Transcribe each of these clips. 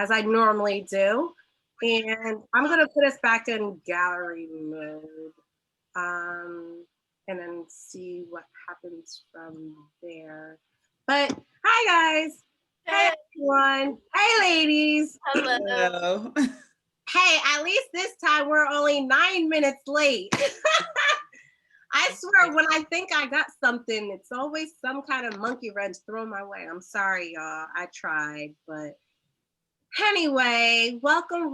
as I normally do. And I'm going to put us back in gallery mode. And then see what happens from there. But hi, guys. Hey, everyone. Hey, ladies. Hello. Hey, at least this time we're only 9 minutes late. I swear, when I think I got something, it's always some kind of monkey wrench thrown my way. I'm sorry, y'all. I tried, but anyway, welcome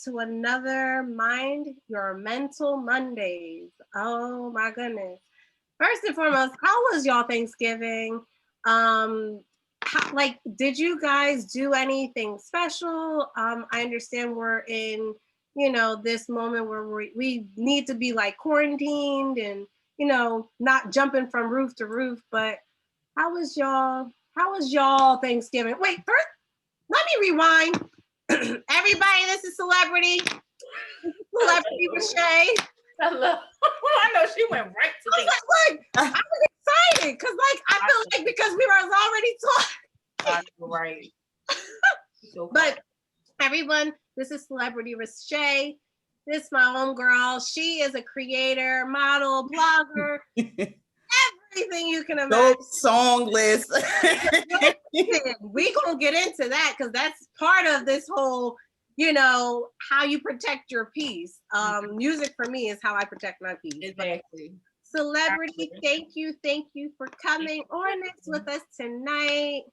to another Mind Your Mental Mondays. Oh my goodness. First and foremost, how was y'all Thanksgiving? Did you guys do anything special? I understand we're in this moment where we need to be like quarantined and, not jumping from roof to roof, but how was y'all Thanksgiving? Wait, first, let me rewind. Everybody, this is Celebrity Rashay. Hello. I know she went right to I was like, I was excited because I feel like because we were already talking. Right. But everyone, this is Celebrity Rashay. This is my homegirl. She is a creator, model, blogger, everything you can imagine. Dope song list. We gonna get into that because that's part of this whole, how you protect your peace. Music for me is how I protect my peace. Exactly. Celebrity, thank you for coming on next with us tonight.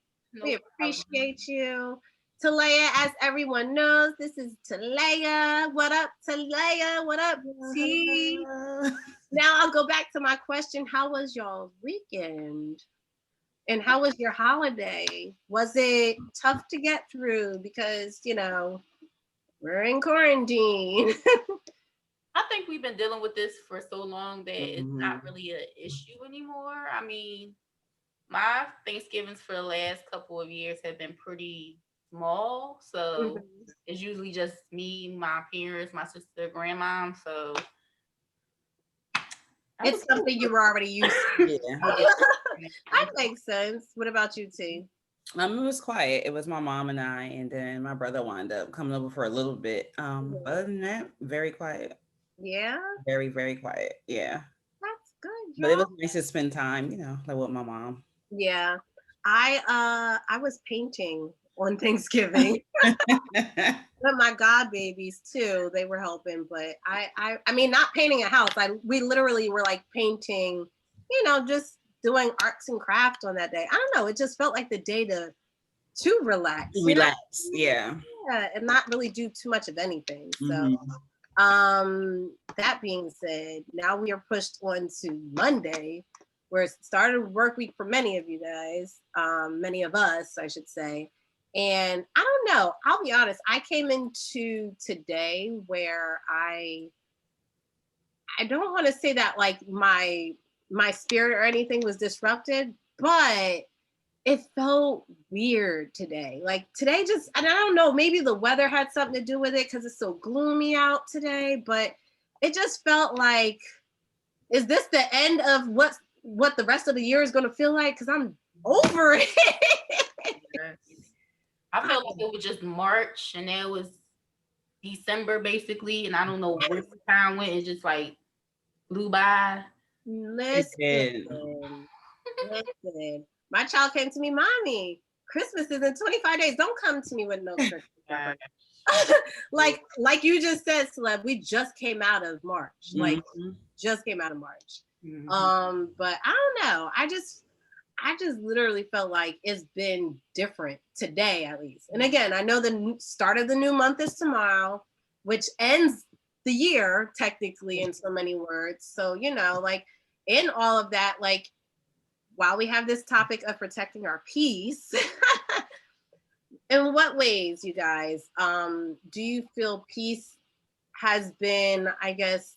We appreciate you. Talaya, as everyone knows, this is Talaya. What up, Talaya? What up, T? Now I'll go back to my question. How was y'all's weekend? And how was your holiday? Was it tough to get through? Because, we're in quarantine. I think we've been dealing with this for so long that it's not really an issue anymore. I mean, my Thanksgivings for the last couple of years have been pretty small. So it's usually just me, my parents, my sister, grandma. So it's something you were already used to. Yeah. That makes sense. What about you, T? It was quiet. It was my mom and I, and then my brother wound up coming over for a little bit. Other than that, very quiet. Yeah. Very, very quiet. Yeah. That's good. But it was nice to spend time, like with my mom. Yeah. I was painting on Thanksgiving. But my god babies too, they were helping. But I mean not painting a house. We literally were like painting, just doing arts and crafts on that day. I don't know. It just felt like the day to relax. Relax, yeah. Yeah, and not really do too much of anything. So that being said, now we are pushed on to Monday, where it started work week for many of you guys, many of us, I should say. And I don't know, I'll be honest, I came into today where I don't want to say that like my spirit or anything was disrupted, but it felt weird today. Like today just, and I don't know, maybe the weather had something to do with it because it's so gloomy out today, but it just felt like, is this the end of what the rest of the year is going to feel like? Because I'm over it. I felt like it was just March and then it was December basically, and I don't know where the time went. It just like flew by. Listen. My child came to me, Mommy, Christmas is in 25 days. Don't come to me with no Christmas. like you just said, Celeb, we just came out of March. Like just came out of March. But I don't know. I just literally felt like it's been different today, at least. And again, I know the start of the new month is tomorrow, which ends the year technically in so many words. So, like in all of that, like while we have this topic of protecting our peace, in what ways, you guys, do you feel peace has been, I guess,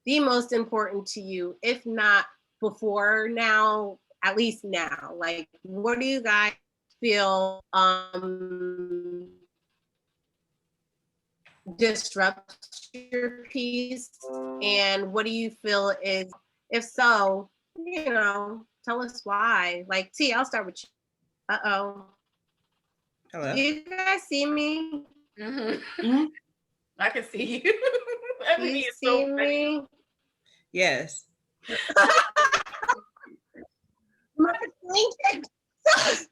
the most important to you, if not before now, at least now? Like, what do you guys feel disrupts your peace? And what do you feel is, if so, tell us why. Like, T, I'll start with you. Uh-oh. Hello. Do you guys see me? Mm-hmm. I can see you. Do you see me? Yes. My screen came, so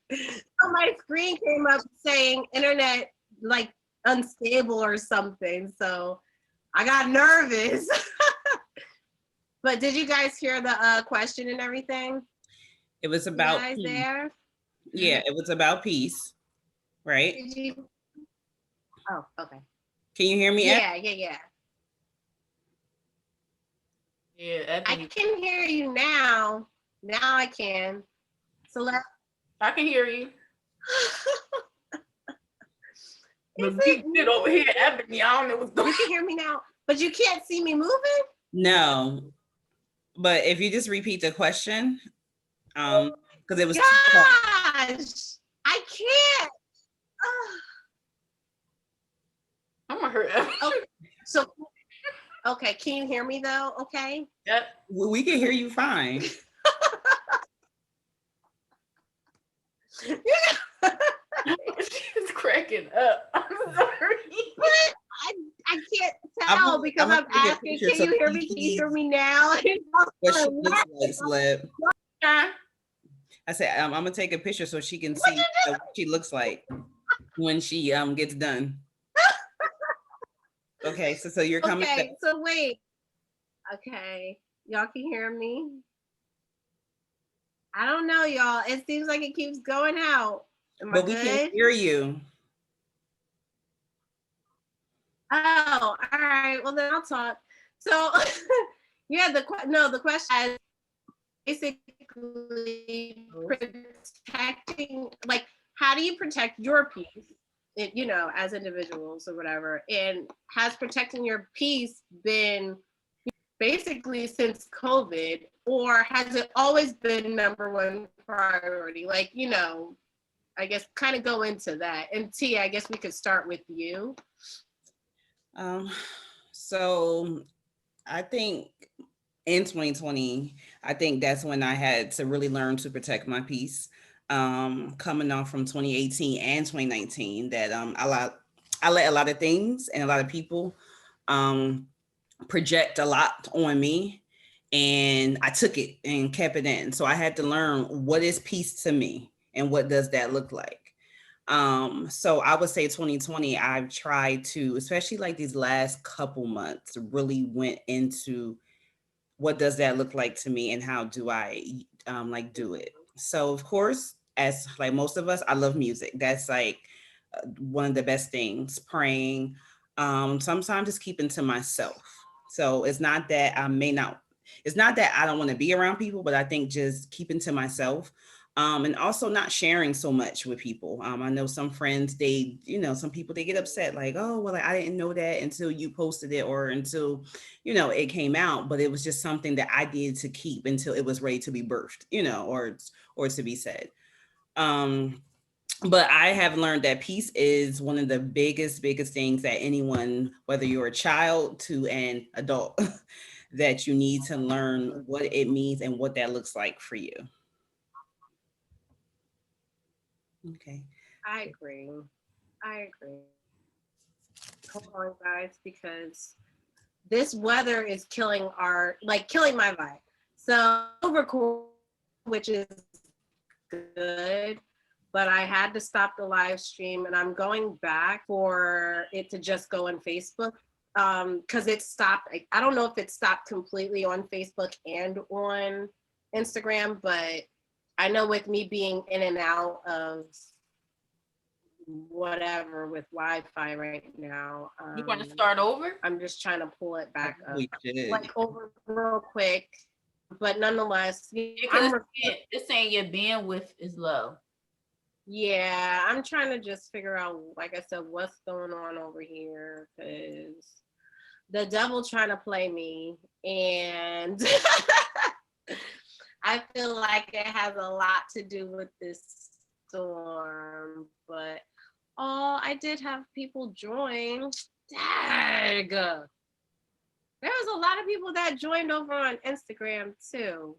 my screen came up saying internet like unstable or something. So I got nervous. But did you guys hear the question and everything? It was You about guys peace. there? Yeah, it was about peace, right? Did you? Oh, okay. Can you hear me? Yeah. Yeah, I can hear you now. Now I can. So I can hear you. Is But you sit over here, Ebony. I don't know what's going on. You can hear me now, but you can't see me moving? No. But if you just repeat the question, because it was gosh, I can't. I'm gonna hurt Ebony. Okay, so okay, can you hear me though? Okay. Yep. we can hear you fine. She's cracking up. I'm sorry. I can't tell because I'm asking, can you hear me? Can you hear me now? What she looks like, Slip. I said, I'm gonna take a picture so she can see what she looks like when she gets done. Okay, so you're coming. Okay, so wait. Okay, y'all can hear me? I don't know, y'all. It seems like it keeps going out. Am I good? We can hear you. Oh, all right. Well, then I'll talk. So, yeah, the question is basically protecting, like, how do you protect your peace, as individuals or whatever? And has protecting your peace been basically since COVID, or has it always been number one priority? Like, I guess kind of go into that. And T, I guess we could start with you. So I think in 2020, I think that's when I had to really learn to protect my peace. Coming off from 2018 and 2019, that I let a lot of things and a lot of people project a lot on me, and I took it and kept it in. So I had to learn what is peace to me and what does that look like. So I would say 2020, I've tried to, especially like these last couple months, really went into what does that look like to me and how do I like do it. So of course, as like most of us, I love music. That's like one of the best things. Praying. Sometimes just keeping to myself. So it's not that it's not that I don't want to be around people, but I think just keeping to myself. And also not sharing so much with people. I know some friends, some people, they get upset like, oh, well, like, I didn't know that until you posted it or until, it came out, but it was just something that I needed to keep until it was ready to be birthed, or to be said. But I have learned that peace is one of the biggest things that anyone, whether you're a child to an adult, that you need to learn what it means and what that looks like for you. Okay. I agree. Hold on, guys, because this weather is killing my vibe. So record, which is good, but I had to stop the live stream, and I'm going back for it to just go on Facebook because it stopped. I don't know if it stopped completely on Facebook and on Instagram, but I know with me being in and out of whatever with Wi-Fi right now. You want to start over? I'm just trying to pull it back up, should. like over real quick. But nonetheless, it's saying your bandwidth is low. Yeah, I'm trying to just figure out, like I said, what's going on over here, because the devil trying to play me, and I feel like it has a lot to do with this storm. But I did have people join. Dag. There was a lot of people that joined over on Instagram too.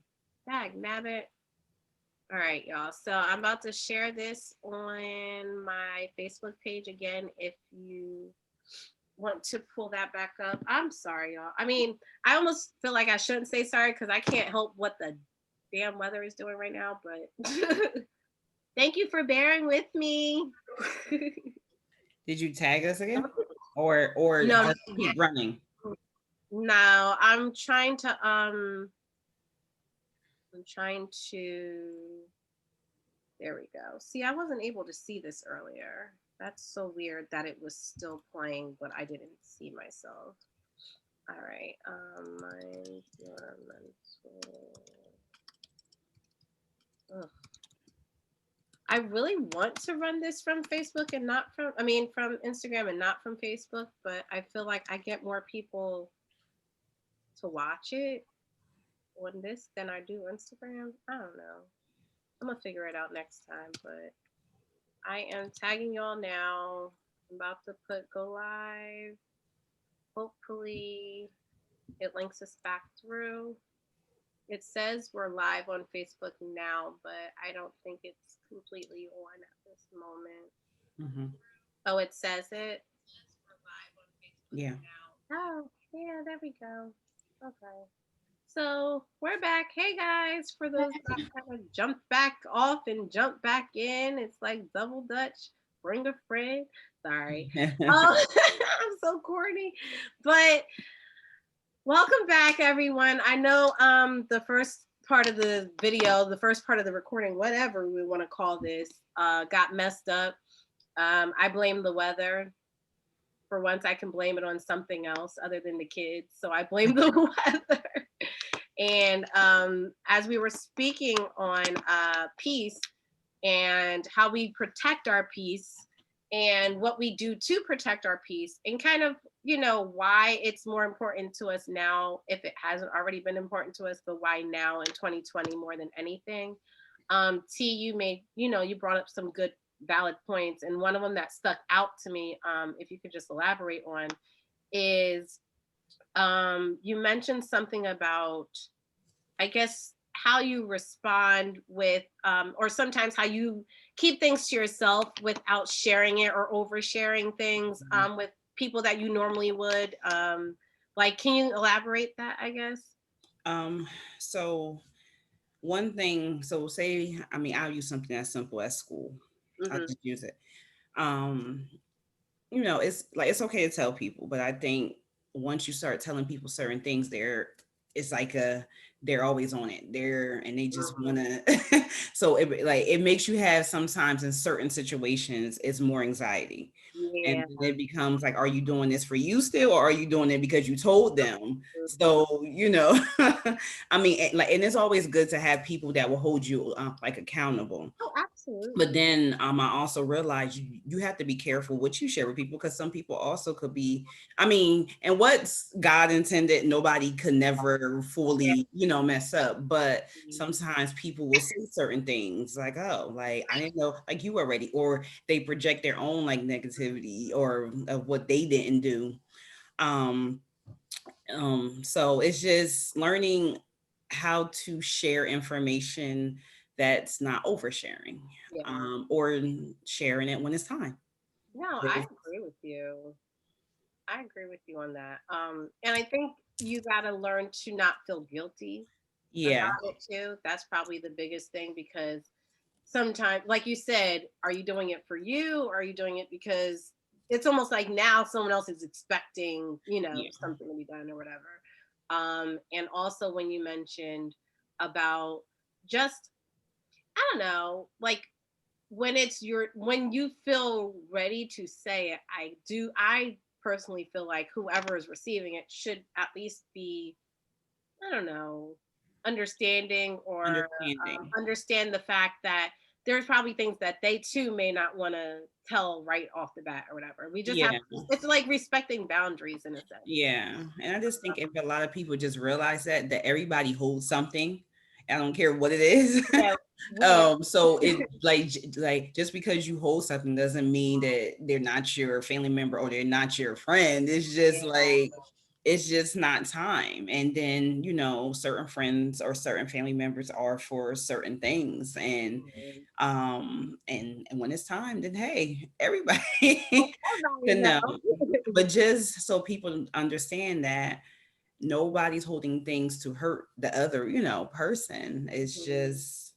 Dag nabbit. All right, y'all. So I'm about to share this on my Facebook page again. If you want to pull that back up, I'm sorry, y'all. I mean, I almost feel like I shouldn't say sorry because I can't help what the damn weather is doing right now. But thank you for bearing with me. Did you tag us again, or No, just keep running? no. I'm trying to. There we go. See, I wasn't able to see this earlier. That's so weird that it was still playing, but I didn't see myself. All right. Mine's your mental. Ugh. I really want to run this from Facebook and not from, I mean, from Instagram and not from Facebook, but I feel like I get more people to watch it on this than I do Instagram. I don't know. I'm gonna figure it out next time, but I am tagging y'all now. I'm about to put go live. Hopefully it links us back through. It says we're live on Facebook now, but I don't think it's completely on at this moment. Oh, it says it? Yeah. Oh, yeah, there we go. Okay. So we're back. Hey guys, for those that kind of jump back off and jump back in, it's like double Dutch. Bring a friend. Sorry. I'm so corny. But welcome back, everyone. I know the first part of the video, the first part of the recording, whatever we want to call this, got messed up. I blame the weather. For once, I can blame it on something else other than the kids. So I blame the weather. And as we were speaking on peace and how we protect our peace and what we do to protect our peace and kind of, you know, why it's more important to us now, if it hasn't already been important to us, but why now in 2020 more than anything. T, you made, you know, you brought up some good valid points. And one of them that stuck out to me, if you could just elaborate on, is you mentioned something about, I guess, how you respond with, or sometimes how you keep things to yourself without sharing it or oversharing things with people that you normally would. Like, can you elaborate that, I guess? So one thing, so say, I mean, I'll use something as simple as school. I'll just use it. You know, it's like, it's okay to tell people, but I think once you start telling people certain things, it's like they're always on it there and they just want to, so it makes you have, sometimes in certain situations, it's more anxiety. Yeah. And then it becomes like, are you doing this for you still, or are you doing it because you told them? So, you know, I mean, and it's always good to have people that will hold you like accountable. Oh, absolutely. But then I also realized you have to be careful what you share with people, because some people also could be, I mean, and what's God intended, nobody could never fully, you know, mess up. But sometimes people will say certain things like, oh, like, I didn't know, like you already, or they project their own like negativity or of what they didn't do. So it's just learning how to share information that's not oversharing, or sharing it when it's time. No, I agree with you. I agree with you on that. And I think you got to learn to not feel guilty Yeah. about it too. That's probably the biggest thing, because sometimes, like you said, are you doing it for you, or are you doing it because it's almost like now someone else is expecting, you know, something to be done or whatever. And also when you mentioned about just, I don't know, like when when you feel ready to say it, I personally feel like whoever is receiving it should at least be, I don't know, understanding, or understand the fact that there's probably things that they too may not want to tell right off the bat or whatever. We just have, it's like respecting boundaries in a sense. Yeah. And I just think if a lot of people just realize that everybody holds something, I don't care what it is. So it like just because you hold something doesn't mean that they're not your family member or they're not your friend. It's just like, it's just not time. And then, certain friends or certain family members are for certain things. And when it's time, then hey, everybody Everybody can know. know. But just so people understand that nobody's holding things to hurt the other, person. It's just,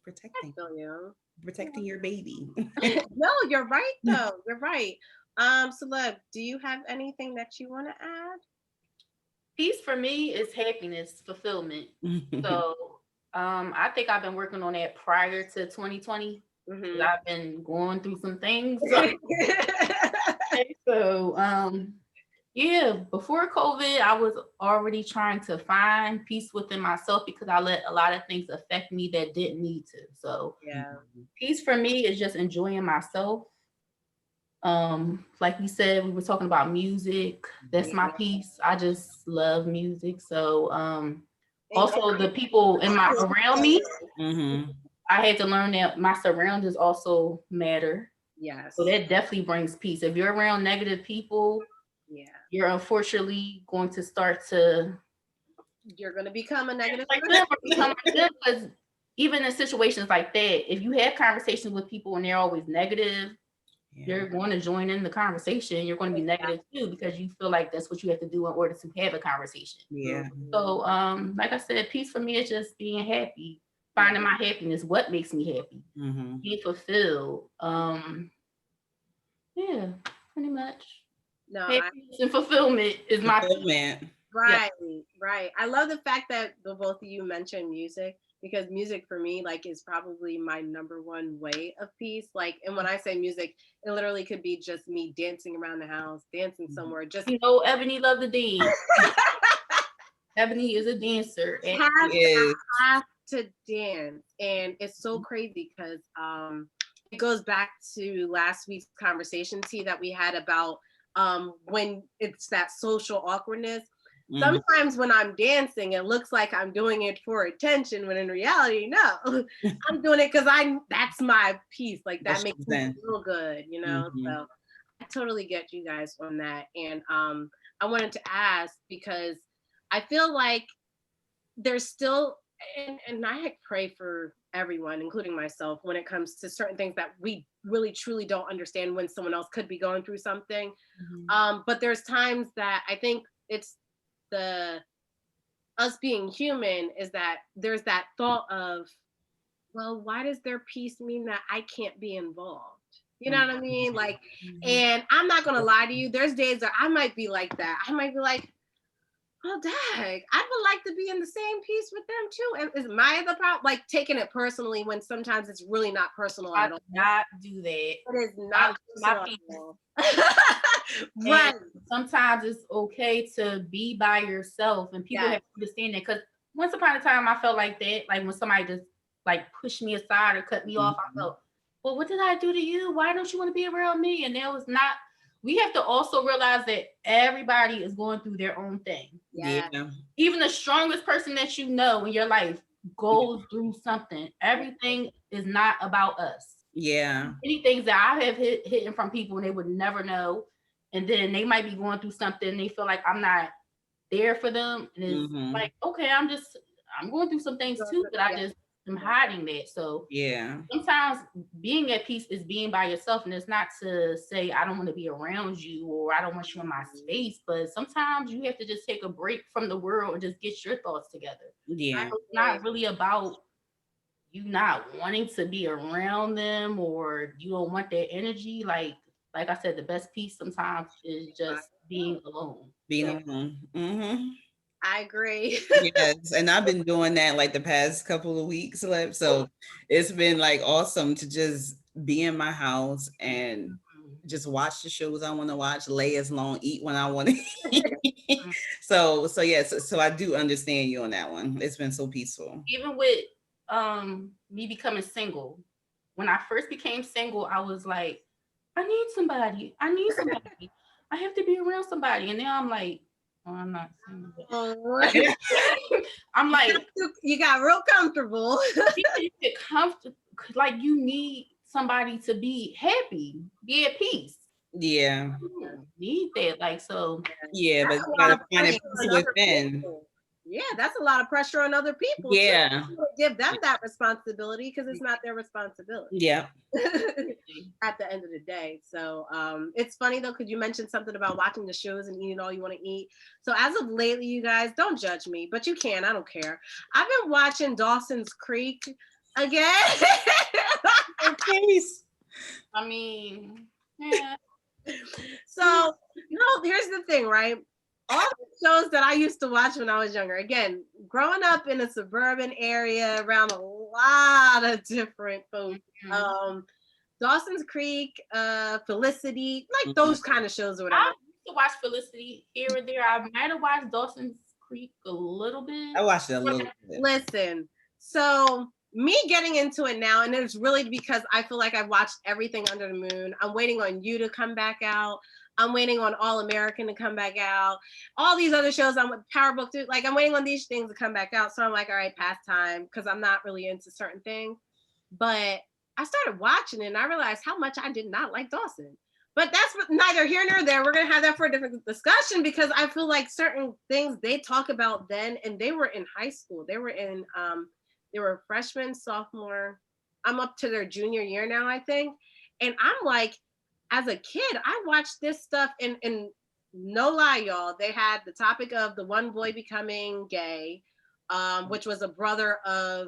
protecting So, yeah. protecting your baby. No, you're right though. You're right. Celeb, do you have anything that you want to add? Peace for me is happiness, fulfillment. So I think I've been working on that prior to 2020. Mm-hmm. I've been going through some things. So yeah, before COVID, I was already trying to find peace within myself because I let a lot of things affect me that didn't need to. So Yeah. peace for me is just enjoying myself. Like you said, we were talking about music. That's my piece. I just love music. So also the people around me, I had to learn that my surroundings also matter. Yes. So that definitely brings peace. If you're around negative people, you're unfortunately going to start to become a negative because even in situations like that, if you have conversations with people and they're always negative, you're going to join in the conversation. You're going to be negative too because you feel like that's what you have to do in order to have a conversation. Yeah. So like I said, peace for me is just being happy, finding my happiness, what makes me happy, being fulfilled. Yeah, pretty much. No, happiness and fulfillment is my fulfillment. Right, right. I love the fact that the both of you mentioned music because music for me, like, is probably my number one way of peace. Like, and when I say music, it literally could be just me dancing around the house, dancing somewhere. Just Ebony loved to dance. Ebony is a dancer. Have to dance, and it's so crazy because it goes back to last week's conversation, T, that we had about when it's that social awkwardness. Sometimes when I'm dancing, it looks like I'm doing it for attention, when in reality, no, I'm doing it because that's my piece. Like that makes me feel good, So I totally get you guys on that. And I wanted to ask because I feel like there's still, and I pray for everyone, including myself, when it comes to certain things that we really truly don't understand when someone else could be going through something. But there's times that I think it's us being human is that there's that thought of, well, why does their peace mean that I can't be involved? You know what I mean? Like, and I'm not gonna lie to you, there's days that I might be like that. I might be like, oh, dang, I would like to be in the same piece with them too. Is my the problem? Like taking it personally when sometimes it's really not personal at all. Not do that. It is not my personal. Right. Sometimes it's okay to be by yourself, and people have to understand that. Because once upon a time, I felt like that. Like when somebody just like pushed me aside or cut me off, I felt, well, what did I do to you? Why don't you want to be around me? And that was not. We have to also realize that everybody is going through their own thing. Yeah. Even the strongest person that you know in your life goes through something. Everything is not about us. Yeah. Many things that I have hidden from people and they would never know. And then they might be going through something and they feel like I'm not there for them. And it's like, okay, I'm going through some things too, but I just am hiding that. So sometimes being at peace is being by yourself. And it's not to say I don't want to be around you or I don't want you in my space, but sometimes you have to just take a break from the world and just get your thoughts together. Yeah. It's not really about you not wanting to be around them or you don't want their energy. Like I said, the best peace sometimes is just being alone. Alone. I agree. Yes, and I've been doing that like the past couple of weeks, so it's been like awesome to just be in my house and just watch the shows I want to watch, lay as long, eat when I want to eat. So yes, so I do understand you on that one. It's been so peaceful. Even with me becoming single, when I first became single, I was like, I need somebody. I have to be around somebody. And now I'm like, oh, I'm not single. I'm like, you got real comfortable. You get comfortable, like you need somebody to be happy, be at peace. Yeah. Need that. Like, so. Yeah, but That's you a lot gotta of find pressure it peace on other within. people. Yeah, that's a lot of pressure on other people too. Yeah. Give them that responsibility because it's not their responsibility. Yeah. At the end of the day. So it's funny though, because you mentioned something about watching the shows and eating all you want to eat. So as of lately, you guys, don't judge me, but you can. I don't care. I've been watching Dawson's Creek again. I mean, yeah. So no, here's the thing, right? All the shows that I used to watch when I was younger, again, growing up in a suburban area around a lot of different folks. Dawson's Creek, Felicity, like those kind of shows or whatever. I used to watch Felicity here and there. I might have watched Dawson's Creek a little bit. I watched it a little bit. Listen, so me getting into it now, and it's really because I feel like I've watched everything under the moon. I'm waiting on You to come back out. I'm waiting on All American to come back out. All these other shows, I'm with Power Book, like I'm waiting on these things to come back out. So I'm like, all right, past time, because I'm not really into certain things. But I started watching it and I realized how much I did not like Dawson. But that's neither here nor there. We're going to have that for a different discussion because I feel like certain things they talk about then, and they were in high school. They were freshmen, sophomore. I'm up to their junior year now, I think. And I'm like, as a kid, I watched this stuff and no lie, y'all, they had the topic of the one boy becoming gay, which was a brother of,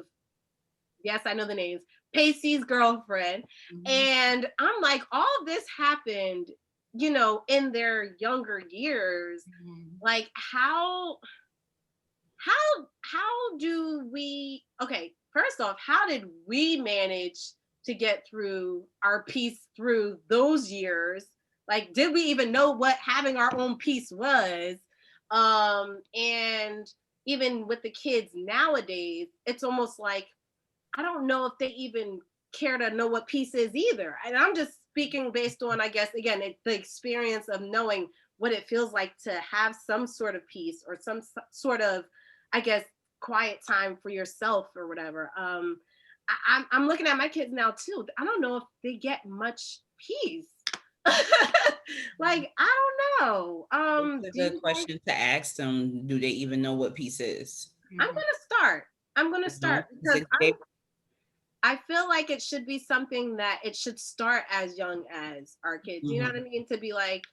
yes, I know the names, Pacey's girlfriend. And I'm like, all this happened, in their younger years. Like how do we, okay, first off, how did we manage to get through our piece through those years? Like, did we even know what having our own piece was? And even with the kids nowadays, it's almost like, I don't know if they even care to know what peace is either. And I'm just speaking based on, I guess, again, the experience of knowing what it feels like to have some sort of peace or some sort of, I guess, quiet time for yourself or whatever. I'm looking at my kids now too. I don't know if they get much peace. Like, I don't know. It's a good question to ask them. Do they even know what peace is? I'm gonna start because I feel like it should be something that it should start as young as our kids. You know what I mean? To be like,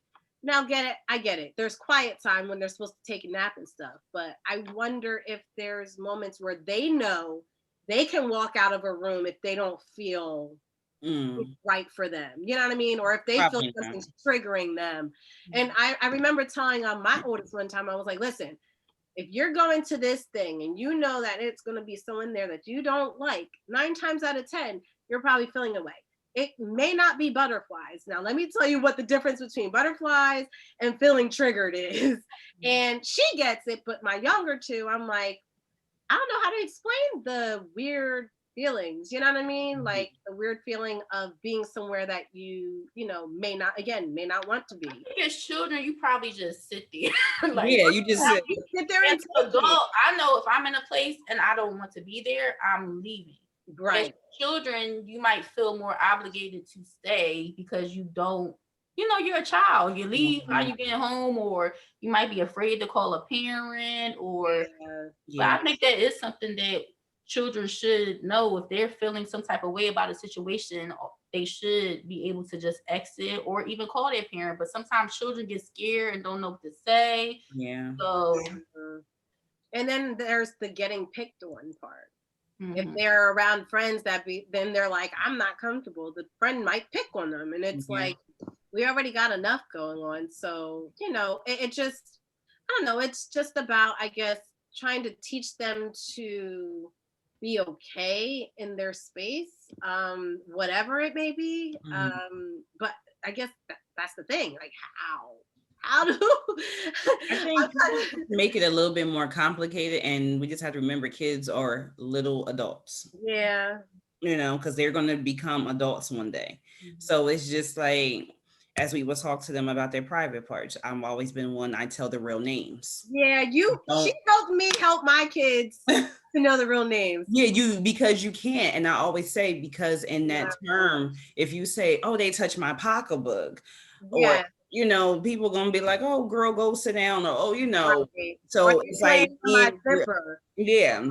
now I get it. There's quiet time when they're supposed to take a nap and stuff. But I wonder if there's moments where they know they can walk out of a room if they don't feel it's right for them. You know what I mean? Or if they feel something's triggering them. And I remember telling my oldest one time, I was like, listen, if you're going to this thing and you know that it's going to be someone there that you don't like, 9 times out of 10, you're probably feeling away. It may not be butterflies. Now, let me tell you what the difference between butterflies and feeling triggered is. And she gets it, but my younger two, I'm like, I don't know how to explain the weird feelings. You know what I mean? Like the weird feeling of being somewhere that you may not want to be. As children, you probably just sit there. Like, yeah, you just sit there and adult. I know if I'm in a place and I don't want to be there, I'm leaving. Right. As children, you might feel more obligated to stay because you don't. You're a child. You leave, how you getting home, or you might be afraid to call a parent, or. But I think that is something that children should know. If they're feeling some type of way about a situation, they should be able to just exit or even call their parent. But sometimes children get scared and don't know what to say. Yeah. So. And then there's the getting picked on part. If they're around friends then they're like, I'm not comfortable. The friend might pick on them. And it's like, we already got enough going on. So, it just, I don't know. It's just about, I guess, trying to teach them to be okay in their space, whatever it may be. But I guess that's the thing. Like, how do I think make it a little bit more complicated, and we just have to remember kids are little adults. Yeah. Because they're going to become adults one day. So it's just like, as we would talk to them about their private parts. I've always been one, I tell the real names. Yeah, she helped me help my kids to know the real names. Yeah, because you can't. And I always say, because in that term, if you say, oh, they touched my pocketbook, or people gonna be like, oh, girl, go sit down, or right. So it's like yeah.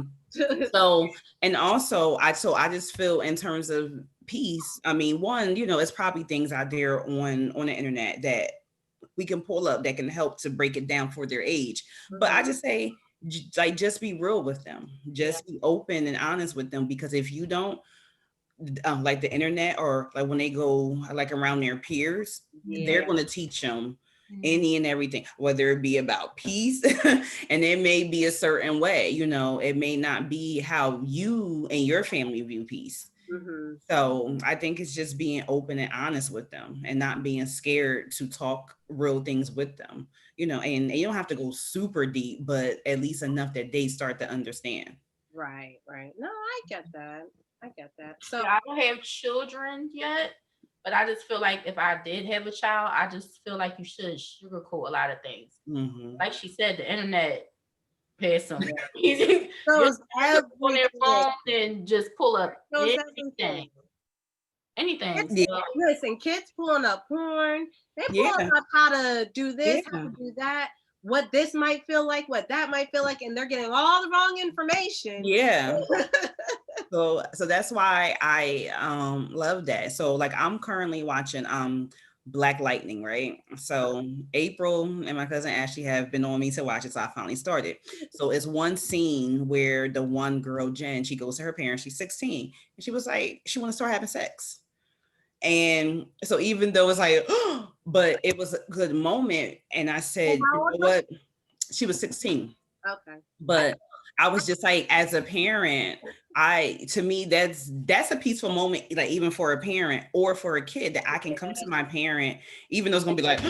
So, and also I just feel in terms of peace, I mean, one, it's probably things out there on the internet that we can pull up that can help to break it down for their age. But I just say, like, just be real with them, just be open and honest with them, because if you don't, like the internet, or like when they go like around their peers, they're going to teach them any and everything, whether it be about peace and it may be a certain way, it may not be how you and your family view peace. So I think it's just being open and honest with them, and not being scared to talk real things with them, and you don't have to go super deep, but at least enough that they start to understand. Right. No, I get that. So I don't have children yet, but I just feel like if I did have a child, I just feel like you should sugarcoat a lot of things. Like she said, the internet has some easy. Just on their phone and just pull up anything. Listen, kids pulling up porn. They pulling up how to do this, how to do that, what this might feel like, what that might feel like, and they're getting all the wrong information. Yeah. So that's why I love that. So like I'm currently watching Black Lightning, right? So April and my cousin Ashley have been on me to watch it, so I finally started. So it's one scene where the one girl, Jen, she goes to her parents, she's 16, and she was like, she want to start having sex. And so even though it's like, but it was a good moment, and I said, you know what? She was 16. Okay. But I was just like, as a parent, to me, that's a peaceful moment, like even for a parent or for a kid, that I can come to my parent, even though it's gonna be like,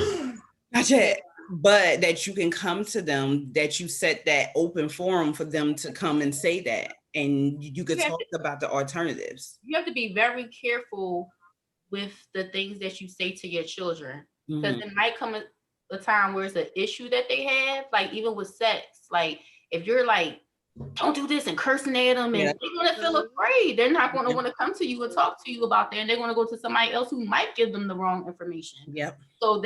not yet, but that you can come to them, that you set that open forum for them to come and say that, and you could talk about the alternatives. You have to be very careful with the things that you say to your children, because it might come a time where it's an issue that they have, like even with sex, like if you're like, don't do this, and cursing at them, and they're going to feel afraid. They're not going to want to come to you and talk to you about that, and they're going to go to somebody else who might give them the wrong information. Yep. So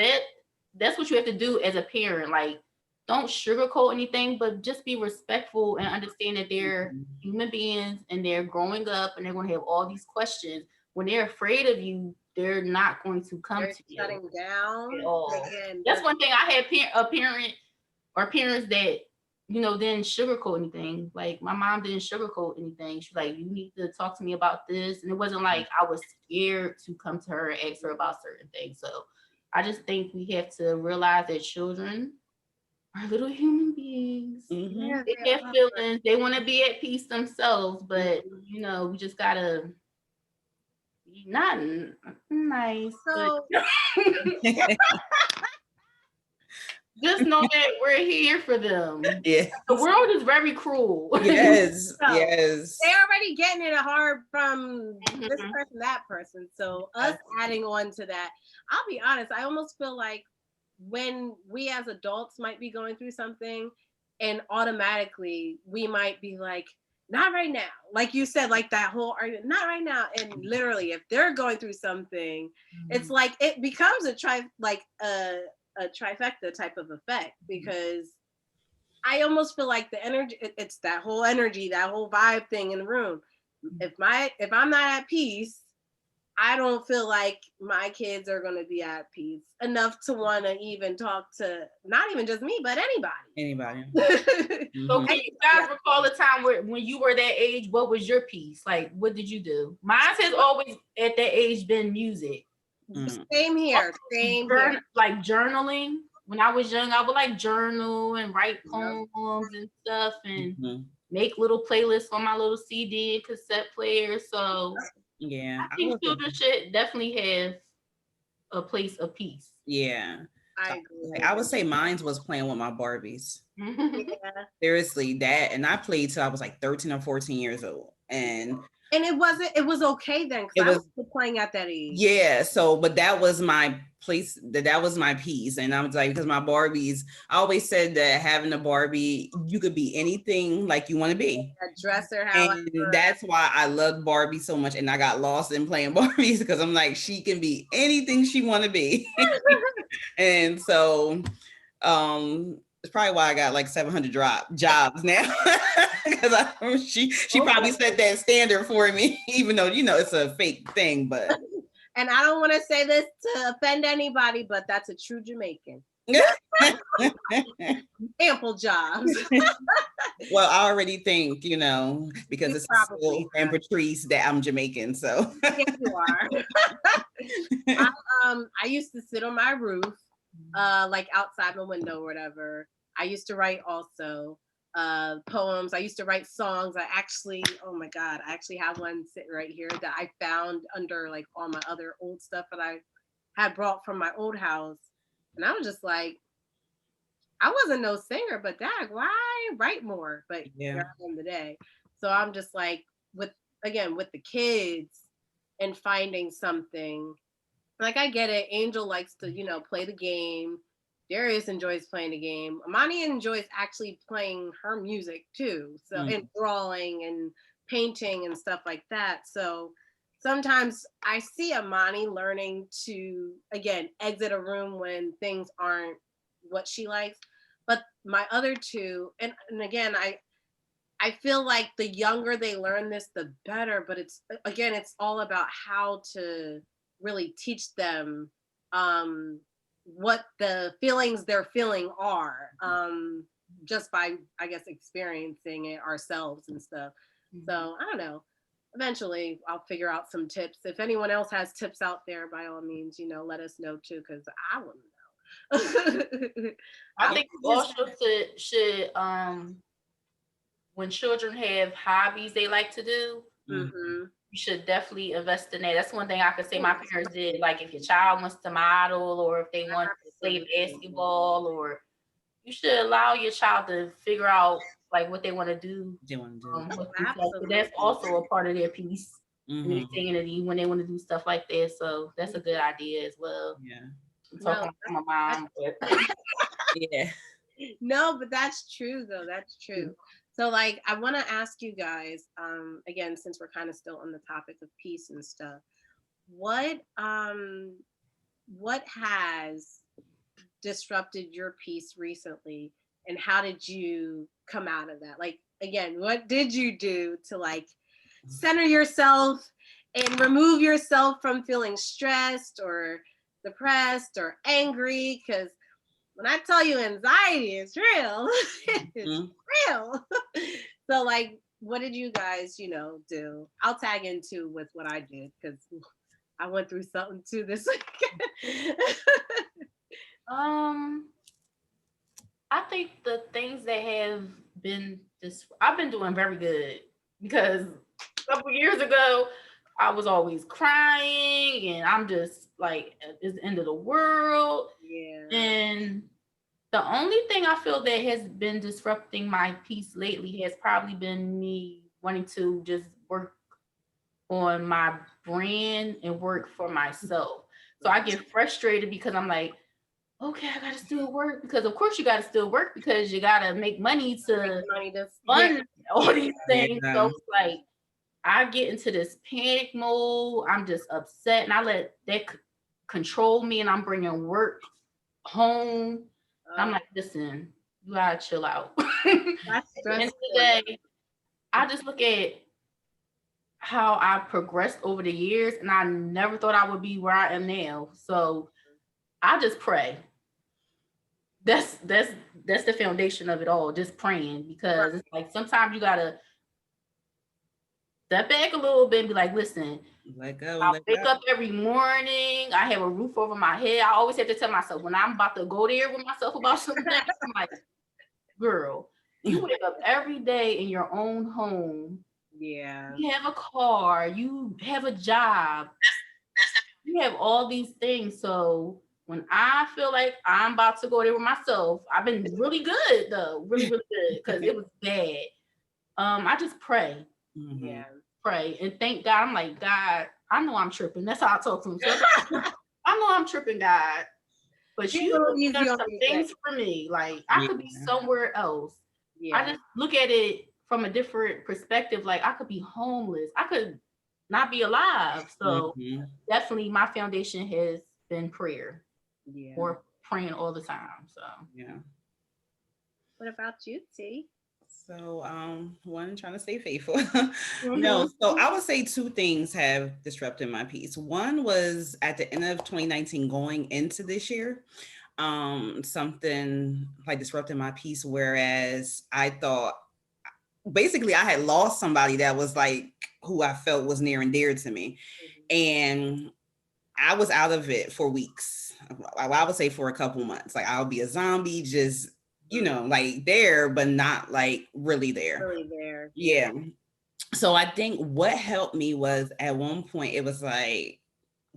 that's what you have to do as a parent. Like, don't sugarcoat anything, but just be respectful and understand that they're human beings and they're growing up and they're going to have all these questions. When they're afraid of you, they're not going to come to you. Shutting down. At all. That's one thing. I had parents that, didn't sugarcoat anything. Like my mom didn't sugarcoat anything. She's like, you need to talk to me about this. And it wasn't like I was scared to come to her and ask her about certain things. So I just think we have to realize that children are little human beings. Mm-hmm. They have feelings. They want to be at peace themselves, but we just gotta be not nice. So just know that we're here for them. Yeah. The world is very cruel. Yes. So, yes. They're already getting it hard from this person, that person. So us adding on to that, I'll be honest, I almost feel like when we as adults might be going through something, and automatically we might be like, not right now. Like you said, like that whole argument, not right now. And literally, if they're going through something, it's like it becomes a trifecta type of effect, because I almost feel like the energy, it's that whole energy, that whole vibe thing in the room. If I'm not at peace, I don't feel like my kids are going to be at peace enough to want to even talk to not even just me, but anybody. So can you guys recall a time when you were that age, what was your peace? Like, what did you do? Mine has always at that age been music. Same here. Like journaling. When I was young, I would like journal and write poems and stuff, and make little playlists on my little CD and cassette player. So yeah, I think children should definitely have a place of peace. Yeah. I agree. I would say mine was playing with my Barbies. Yeah. Seriously, that, and I played till I was like 13 or 14 years old. And it was okay then, because I was playing at that age. Yeah, so but that was my place that was my piece. And I was like, because my Barbies, I always said that having a Barbie, you could be anything like you want to be. Dress her however. And that's why I loved Barbie so much. And I got lost in playing Barbies because I'm like, she can be anything she want to be. And so it's probably why I got like 700 jobs now. Because she probably set that standard for me, even though, it's a fake thing, but. And I don't want to say this to offend anybody, but that's a true Jamaican. Ample jobs. Well, I already think, because it's School and Patrice that I'm Jamaican, so. Yes, you are. I used to sit on my roof, like outside my window or whatever. I used to write also poems. I used to write songs. Oh my God, I actually have one sitting right here that I found under like all my other old stuff that I had brought from my old house. And I was just like, I wasn't no singer, but dag, why write more? But here I am today. So I'm just like, with the kids and finding something. Like, I get it. Angel likes to, play the game. Darius enjoys playing the game. Amani enjoys actually playing her music too. So, and drawing and painting and stuff like that. So sometimes I see Amani learning to, again, exit a room when things aren't what she likes. But my other two, and again, I feel like the younger they learn this, the better. But it's all about how to really teach them what the feelings they're feeling are, just by, I guess, experiencing it ourselves and stuff. So I don't know. Eventually I'll figure out some tips. If anyone else has tips out there, by all means, let us know too, because I want to know. I think also should when children have hobbies they like to do, you should definitely invest in that. That's one thing I could say my parents did. Like, if your child wants to model, or if they want to play basketball, or you should allow your child to figure out like what they want to do. So that's also a part of their piece in their dignity when they want to do stuff like that. So that's a good idea as well. Yeah. I'm talking to my mom, but yeah. No, but that's true though. That's true. So like, I want to ask you guys, again, since we're kind of still on the topic of peace and stuff, what has disrupted your peace recently, and how did you come out of that? Like, again, what did you do to like center yourself and remove yourself from feeling stressed or depressed or angry? Because when I tell you anxiety is real, it's real. So like, what did you guys, do? I'll tag in too with what I did, because I went through something too this week. I think the things that have been I've been doing very good, because a couple years ago I was always crying and I'm just like, it's the end of the world. Yeah. And the only thing I feel that has been disrupting my peace lately has probably been me wanting to just work on my brand and work for myself. So I get frustrated because I'm like, okay, I gotta still work, because of course you gotta still work, because you gotta make money to fund all these things. So it's like, I get into this panic mode. I'm just upset, and I let that control me, and I'm bringing work home. I'm like, listen, you gotta chill out. At the end of the day, I just look at how I progressed over the years, and I never thought I would be where I am now. So I just pray. That's the foundation of it all, just praying, because it's like sometimes you gotta step back a little bit and be like, listen, I wake up every morning, I have a roof over my head. I always have to tell myself, when I'm about to go there with myself about something, I'm like, girl, you wake up every day in your own home. Yeah. You have a car, you have a job, you have all these things. So when I feel like I'm about to go there with myself, I've been really good though, really good, because it was bad. I just pray. Yeah. Pray and thank God. I'm like, God, I know I'm tripping. That's how I talk to him. So I know I'm tripping, God, but Be a you little easy done on some yourself. things for me. Like I could be somewhere else. Yeah. I just look at it from a different perspective. Like I could be homeless. I could not be alive. So definitely my foundation has been prayer. Yeah. Or praying all the time. So yeah. What about you, T? So, one, trying to stay faithful. No, so I would say two things have disrupted my peace. One was at the end of 2019, going into this year, something like disrupted my peace. Whereas I thought, basically, I had lost somebody that was like who I felt was near and dear to me, and I was out of it for weeks. I would say for a couple months. Like I'll be a zombie, just like there, but not like really there. Really there. Yeah. So I think what helped me was at one point it was like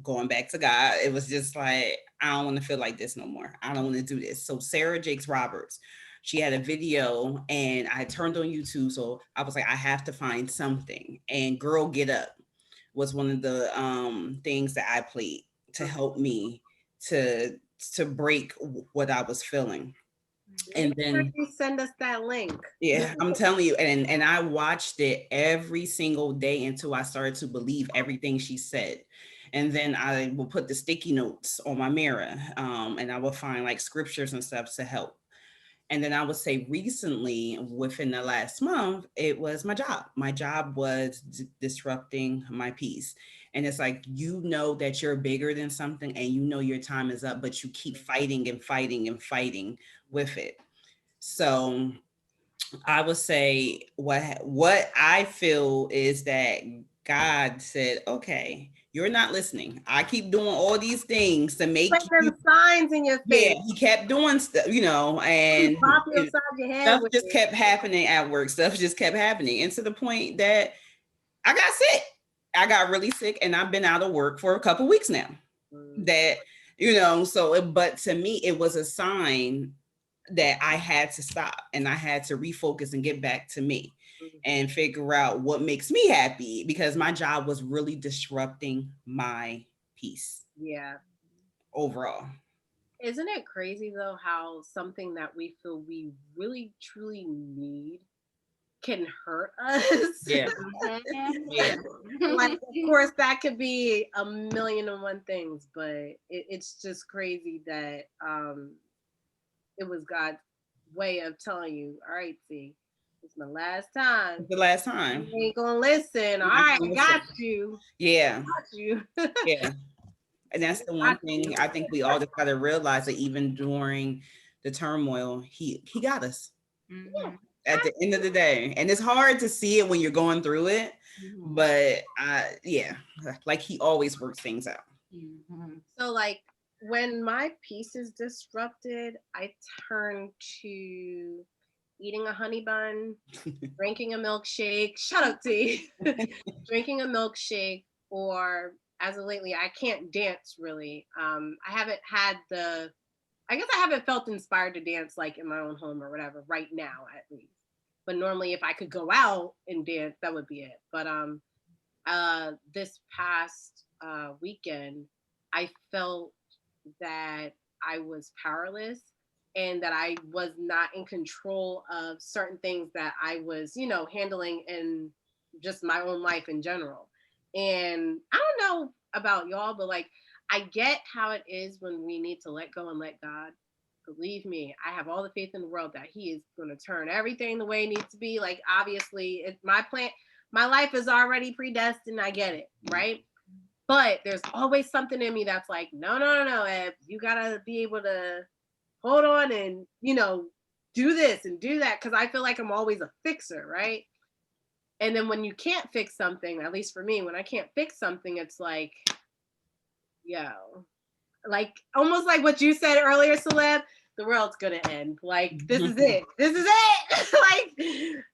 going back to God. It was just like, I don't want to feel like this no more. I don't want to do this. So Sarah Jakes Roberts, she had a video and I turned on YouTube. So I was like, I have to find something. And Girl Get Up was one of the things that I played to help me to break what I was feeling. And then you send us that link. Yeah, I'm telling you, and I watched it every single day until I started to believe everything she said. And then I will put the sticky notes on my mirror, and I will find like scriptures and stuff to help. And then I would say recently, within the last month, it was my job. My job was disrupting my peace. And it's like, that you're bigger than something and your time is up, but you keep fighting and fighting and fighting with it. So I would say what I feel is that God said, okay, you're not listening. I keep doing all these things to make you signs in your face. Yeah, he kept doing stuff, and stuff just kept happening at work. Stuff just kept happening. And to the point that I got sick. I got really sick and I've been out of work for a couple weeks now. That, but to me, it was a sign that I had to stop and I had to refocus and get back to me and figure out what makes me happy, because my job was really disrupting my peace. Yeah. Overall. Isn't it crazy though how something that we feel we really truly need can hurt us? Yeah. Yeah. Like, of course, that could be a million and one things, but it's just crazy that it was God's way of telling you, all right, see, it's my last time. It's the last time. You ain't gonna listen. All right, got you. Yeah. Got you. Yeah. And that's the one thing I think we all just gotta realize, that even during the turmoil, he got us. Mm-hmm. At the end of the day. And it's hard to see it when you're going through it. Mm-hmm. But like he always works things out. Mm-hmm. So like when my peace is disrupted, I turn to eating a honey bun, drinking a milkshake. Shut up, T. Drinking a milkshake, or as of lately, I can't dance really. I haven't felt inspired to dance like in my own home or whatever right now, at least. But normally if I could go out and dance, that would be it. But this past weekend, I felt that I was powerless and that I was not in control of certain things that I was, handling in just my own life in general. And I don't know about y'all, but like, I get how it is when we need to let go and let God. Believe me, I have all the faith in the world that he is going to turn everything the way it needs to be. Like, obviously, it's my plan. My life is already predestined. I get it, right? But there's always something in me that's like, no, Eb, you got to be able to hold on and, do this and do that. Because I feel like I'm always a fixer, right? And then when you can't fix something, at least for me, when I can't fix something, it's like, like almost like what you said earlier, Celeb, the world's gonna end. Like, this is it. This is it. Like,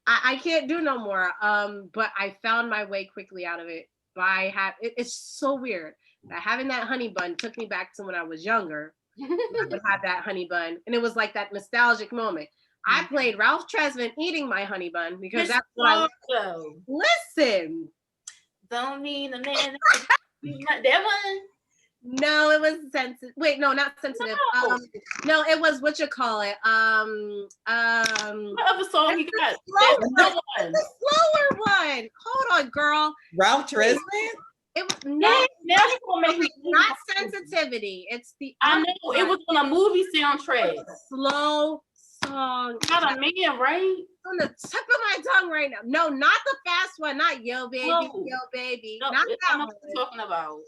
I can't do no more. But I found my way quickly out of it by it's so weird that having that honey bun took me back to when I was younger. I would have that honey bun, and it was like that nostalgic moment. I played Ralph Tresvant eating my honey bun because that's what I listen. Don't need a man. That one. No, it was sensitive. Wait, no, not sensitive. No. No, it was what you call it. What other song he got? Slower one. Hold on, girl. Ralph Tresvant? It was no, now you gonna make me not sensitivity. It's the I know it was on a movie soundtrack. Slow song. Got a man, right? On the tip of my tongue right now. No, not the fast one. Not yo baby, No. yo baby. No, Not that I'm one. talking about.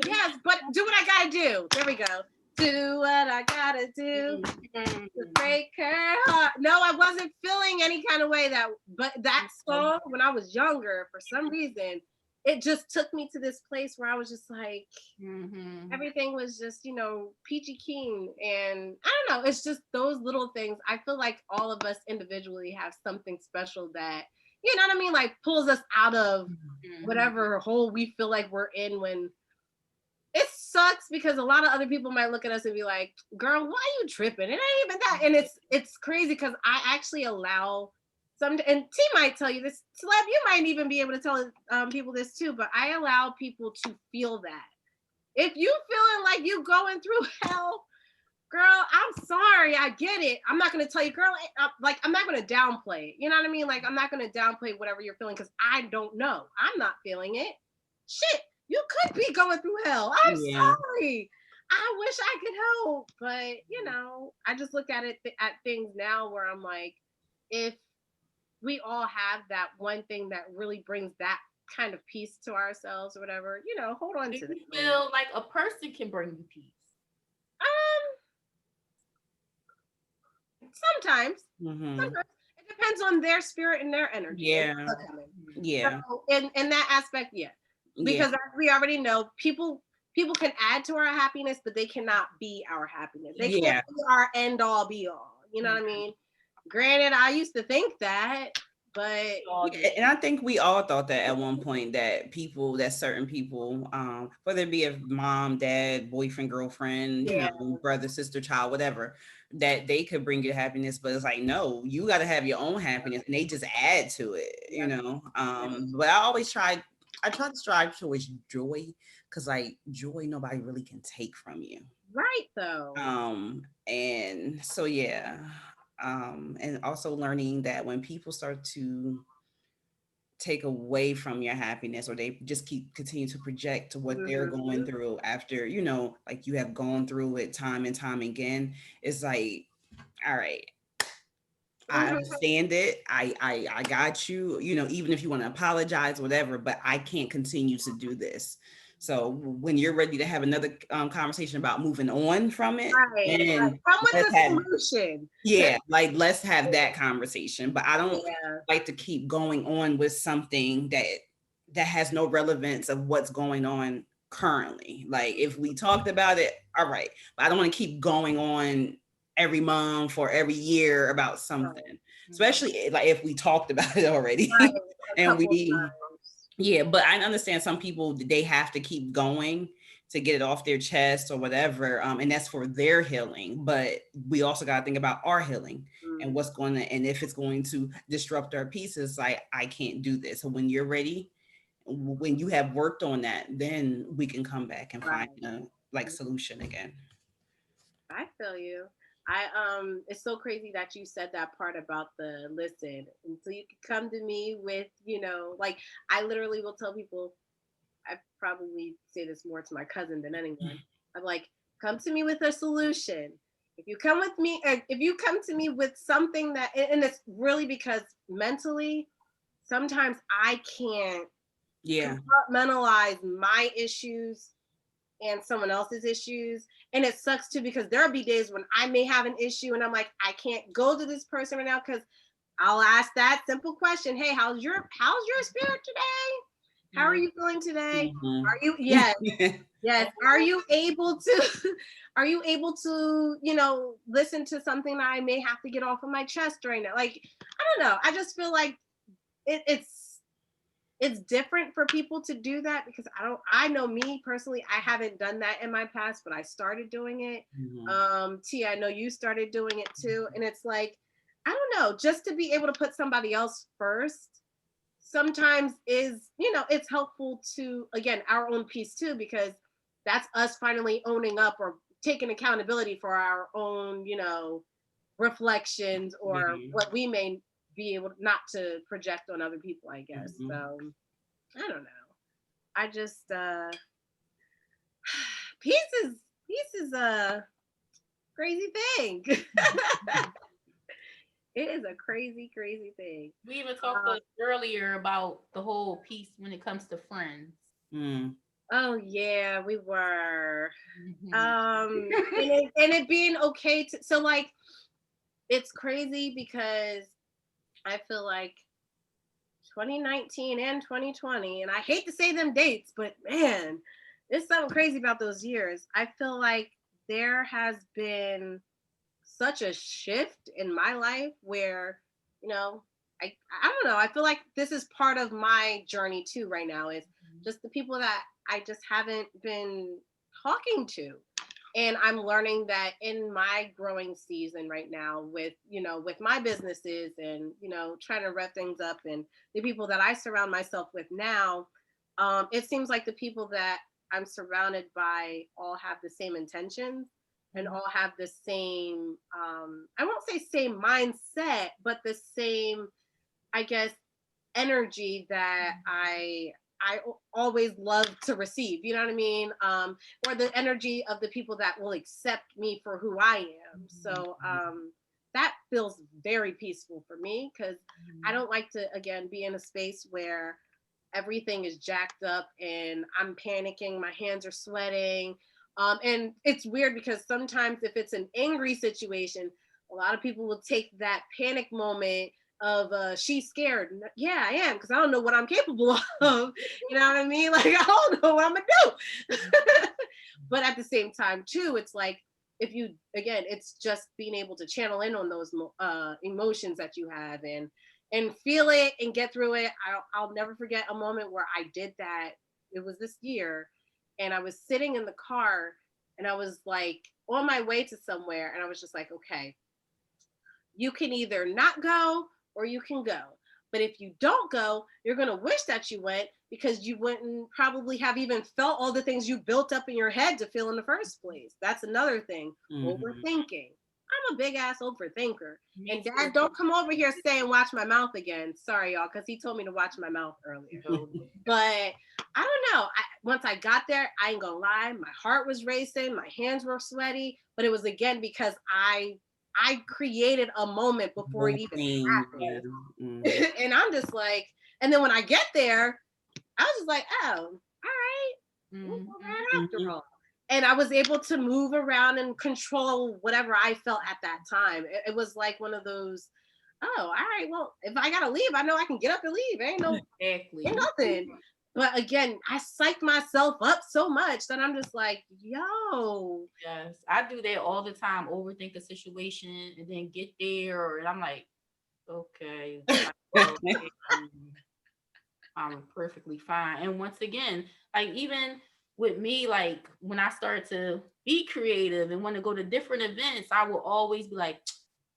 Yes, but do what I gotta do. There we go. Do what I gotta do to break her heart. No, I wasn't feeling any kind of way but that song when I was younger, for some reason, it just took me to this place where I was just like, everything was just, peachy keen. And I don't know, it's just those little things. I feel like all of us individually have something special that, you know what I mean? Like pulls us out of whatever hole we feel like we're in when it sucks, because a lot of other people might look at us and be like, girl, why are you tripping? It ain't even that. And it's crazy because I actually allow and T might tell you this, Celeb, you might even be able to tell people this too, but I allow people to feel that. If you feeling like you going through hell, girl, I'm sorry, I get it. I'm not going to tell you, girl, I'm not going to downplay it. You know what I mean? Like, I'm not going to downplay whatever you're feeling because I don't know. I'm not feeling it. Shit, you could be going through hell. I'm sorry. I wish I could help, but I just look at things now where I'm like, if we all have that one thing that really brings that kind of peace to ourselves or whatever, hold on to it. Do you feel like a person can bring you peace? Sometimes. Sometimes. It depends on their spirit and their energy. Yeah. So in that aspect, yeah. Because as we already know, people can add to our happiness, but they cannot be our happiness. They can't be our end all be all. You know what I mean? Granted, I used to think that, but and I think we all thought that at one point, that certain people, whether it be a mom, dad, boyfriend, girlfriend, brother, sister, child, whatever, that they could bring you happiness. But it's like, no, you got to have your own happiness, and they just add to it, But I try to strive towards joy, because like joy, nobody really can take from you. Right, though. And so, yeah. And also learning that when people start to take away from your happiness, or they just continue to project what they're going through after, like you have gone through it time and time again, it's like, all right, I understand it. I got you, even if you want to apologize, whatever, but I can't continue to do this. So when you're ready to have another conversation about moving on from it, and come with a solution. Yeah, like let's have that conversation. But I don't like to keep going on with something that has no relevance of what's going on currently. Like if we talked about it, all right, but I don't want to keep going on every month or every year about something, especially like if we talked about it already. And but I understand some people, they have to keep going to get it off their chest or whatever, and that's for their healing. But we also got to think about our healing and what's going to, and if it's going to disrupt our peace, it's like, I can't do this. So when you're ready, when you have worked on that, then we can come back and find a solution again. I feel you. It's so crazy that you said that part about the listen. And so you can come to me with, like I literally will tell people, I probably say this more to my cousin than anyone. I'm like, come to me with a solution. If you come to me with something that, and it's really because mentally, sometimes I can't compartmentalize my issues and someone else's issues. And it sucks too, because there'll be days when I may have an issue and I'm like, I can't go to this person right now, because I'll ask that simple question. Hey, how's your spirit today? How are you feeling today? Are you yes. Are you able to, listen to something that I may have to get off of my chest right now? Like, I don't know. I just feel like it's different for people to do that, because I know me personally, I haven't done that in my past, but I started doing it. T, I know you started doing it too. And it's like, I don't know, just to be able to put somebody else first sometimes is, it's helpful to, again, our own peace too, because that's us finally owning up or taking accountability for our own, reflections or what we may be able not to project on other people, I guess. So I don't know. I just peace is a crazy thing. It is a crazy, crazy thing. We even talked earlier about the whole piece when it comes to friends. Oh yeah, we were. And it being okay to, so like, it's crazy because I feel like 2019 and 2020, and I hate to say them dates, but man, there's something crazy about those years. I feel like there has been such a shift in my life where, I don't know. I feel like this is part of my journey too right now, is just the people that I just haven't been talking to. And I'm learning that in my growing season right now with my businesses and, trying to rev things up, and the people that I surround myself with now, it seems like the people that I'm surrounded by all have the same intentions and all have the same, I won't say same mindset, but the same, I guess, energy that I always love to receive. You know what I mean? Or the energy of the people that will accept me for who I am. So that feels very peaceful for me, because I don't like to, again, be in a space where everything is jacked up and I'm panicking, my hands are sweating. And it's weird because sometimes if it's an angry situation, a lot of people will take that panic moment of she's scared. Yeah, I am, because I don't know what I'm capable of. You know what I mean? Like, I don't know what I'm gonna do. But at the same time too, it's like, if you, again, it's just being able to channel in on those emotions that you have and feel it and get through it. I'll never forget a moment where I did that. It was this year, and I was sitting in the car, and I was like on my way to somewhere, and I was just like, okay, you can either not go or you can go. But if you don't go, you're going to wish that you went, because you wouldn't probably have even felt all the things you built up in your head to feel in the first place. That's another thing. Overthinking. I'm a big ass overthinker. And Dad, don't come over here saying watch my mouth again. Sorry, y'all, because he told me to watch my mouth earlier. But I don't know. Once I got there, I ain't gonna lie, my heart was racing, my hands were sweaty, but it was, again, because I created a moment before it even happened. And I'm just like, and then when I get there, I was just like, oh, all right. We'll go right after all. And I was able to move around and control whatever I felt at that time. It was like one of those, oh, all right, well, if I gotta leave, I know I can get up and leave. Ain't nothing. But again, I psyched myself up so much that I'm just like, yo. Yes, I do that all the time. Overthink a situation and then get there, and I'm like, okay, I'm perfectly fine. And once again, like, even with me, like, when I start to be creative and want to go to different events, I will always be like,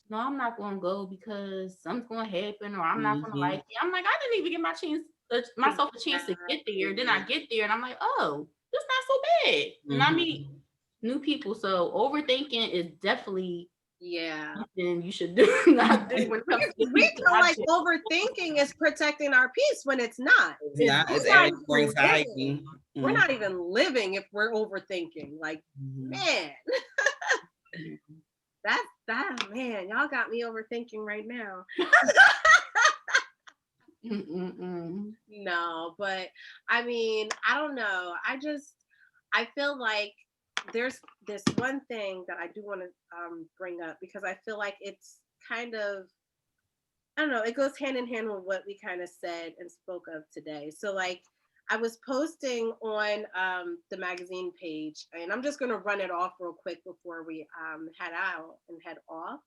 no, I'm not going to go because something's going to happen, or I'm not going to like it. I'm like, I didn't even get myself a chance to get there. Then I get there and I'm like, oh, this not so bad. And I meet new people. So overthinking is definitely something you should do. Not do when it comes to we feel like overthinking is protecting our peace when it's not. It's adding more anxiety. We're not even living if we're overthinking. Like, man. That man, y'all got me overthinking right now. No, but I mean, I don't know. I feel like there's this one thing that I do want to bring up, because I feel like it's kind of, I don't know, it goes hand in hand with what we kind of said and spoke of today. So like, I was posting on the magazine page, and I'm just going to run it off real quick before we head out and head off.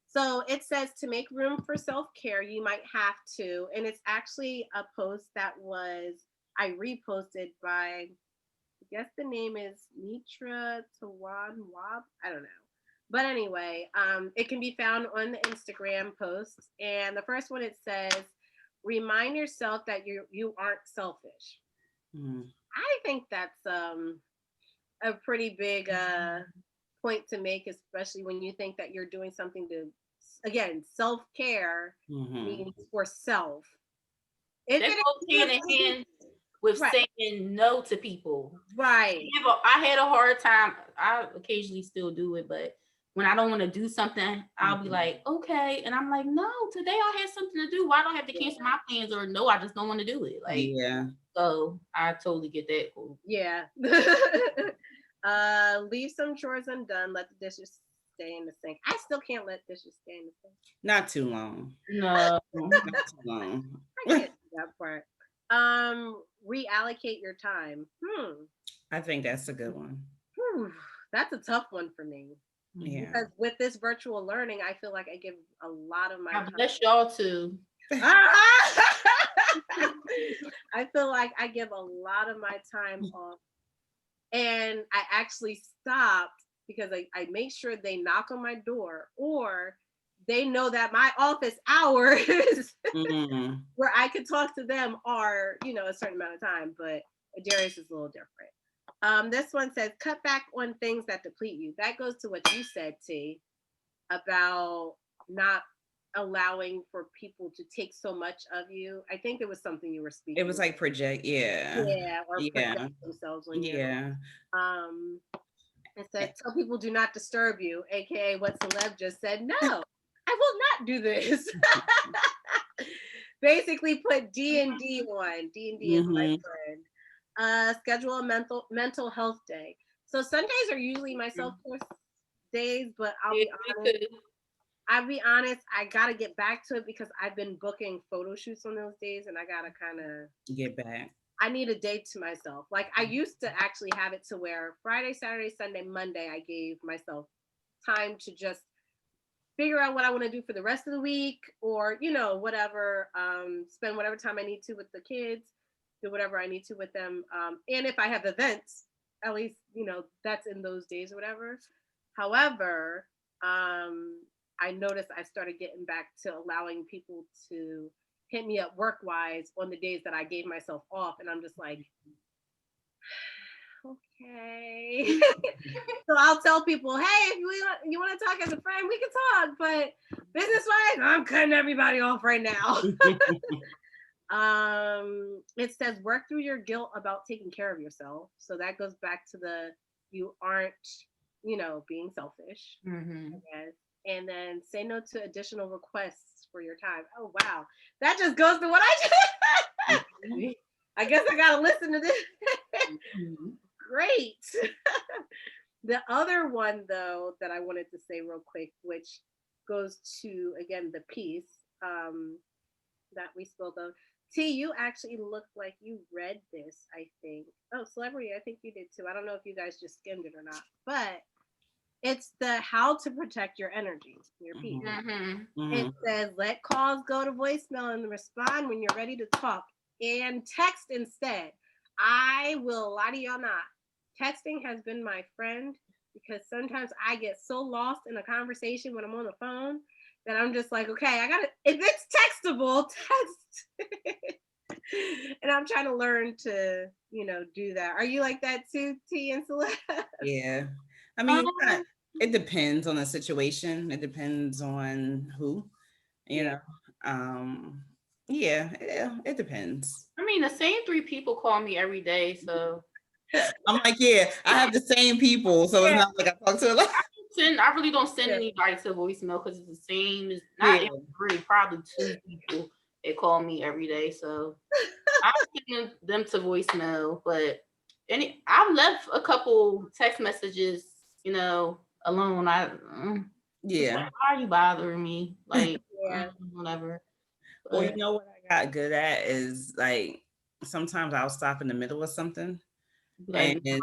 So it says, to make room for self-care, you might have to, and it's actually a post that I reposted by, I guess the name is Mitra Tawan Wab. I don't know. But anyway, it can be found on the Instagram post. And the first one, it says, remind yourself that you aren't selfish. I think that's a pretty big point to make, especially when you think that you're doing something to, again, self-care means for self. That goes hand in hand with saying no to people. Right. I had a hard time. I occasionally still do it, but when I don't want to do something, I'll be like, okay. And I'm like, no, today I had something to do. Why don't I have to cancel my plans? Or no, I just don't want to do it. Like, so I totally get that. Cool. Yeah. Leave some chores undone. Let the dishes stay in the sink. I still can't let dishes stay in the sink. Not too long. No. Not too long. I can't do that part. Reallocate your time. I think that's a good one. That's a tough one for me. Yeah. Because with this virtual learning, I feel like I give a lot of my time. Bless y'all too. I feel like I give a lot of my time off. And I actually stopped because I make sure they knock on my door, or they know that my office hours where I could talk to them are, a certain amount of time. But Darius is a little different. This one says, cut back on things that deplete you. That goes to what you said, T, about not allowing for people to take so much of you. I think it was something you were speaking. It was like project, project themselves on you. It says, tell people do not disturb you, aka what Celeb just said. No, I will not do this. Basically, put D&D on. D&D is my friend. Schedule a mental health day. So Sundays are usually my self-care days, but I'll be honest, I gotta get back to it because I've been booking photo shoots on those days, and I gotta kind of get back. I need a day to myself. Like I used to actually have it to where Friday, Saturday, Sunday, Monday, I gave myself time to just figure out what I want to do for the rest of the week, or whatever, spend whatever time I need to with the kids, do whatever I need to with them, and if I have events, at least that's in those days or whatever. However, I noticed I started getting back to allowing people to hit me up work-wise on the days that I gave myself off, and I'm just like, okay. So I'll tell people, hey, if you want to talk as a friend, we can talk, but business-wise, I'm cutting everybody off right now. It says work through your guilt about taking care of yourself. So that goes back to you aren't, being selfish, I guess. And then say no to additional requests for your time. Oh, wow. That just goes to what I just I guess I got to listen to this. Great. The other one, though, that I wanted to say real quick, which goes to, again, the piece that we spoke of. T, you actually looked like you read this, I think. Oh, Celebrity, I think you did too. I don't know if you guys just skimmed it or not, but it's the how to protect your energy, your peace. It says, let calls go to voicemail and respond when you're ready to talk, and text instead. I will lie to y'all not. Texting has been my friend because sometimes I get so lost in a conversation when I'm on the phone that I'm just like, okay, if it's textable, text. And I'm trying to learn to, do that. Are you like that too, T and Celeste? Yeah. I mean, it depends on the situation. It depends on who, Yeah, it depends. I mean, the same 3 people call me every day, so I'm like, I have the same people, so it's not like I talk to a lot. I really don't send anybody to voicemail because it's the same. It's not even 3, probably 2 people that call me every day. So I'm sending them to voicemail, but I've left a couple text messages, alone. Like, why are you bothering me? Like, whatever. Well, you know what I got good at is like sometimes I'll stop in the middle of something and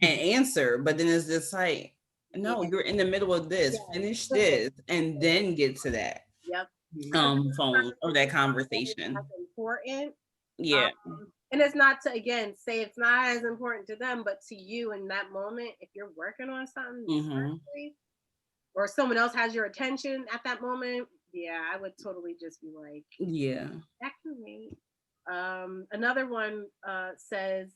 answer, but then it's just like, no, you're in the middle of this. Finish this and then get to that. Phone or that conversation. That's important. Yeah. And it's not to, again, say it's not as important to them, but to you in that moment, if you're working on something or someone else has your attention at that moment, I would totally just be like, that can wait. Another one says,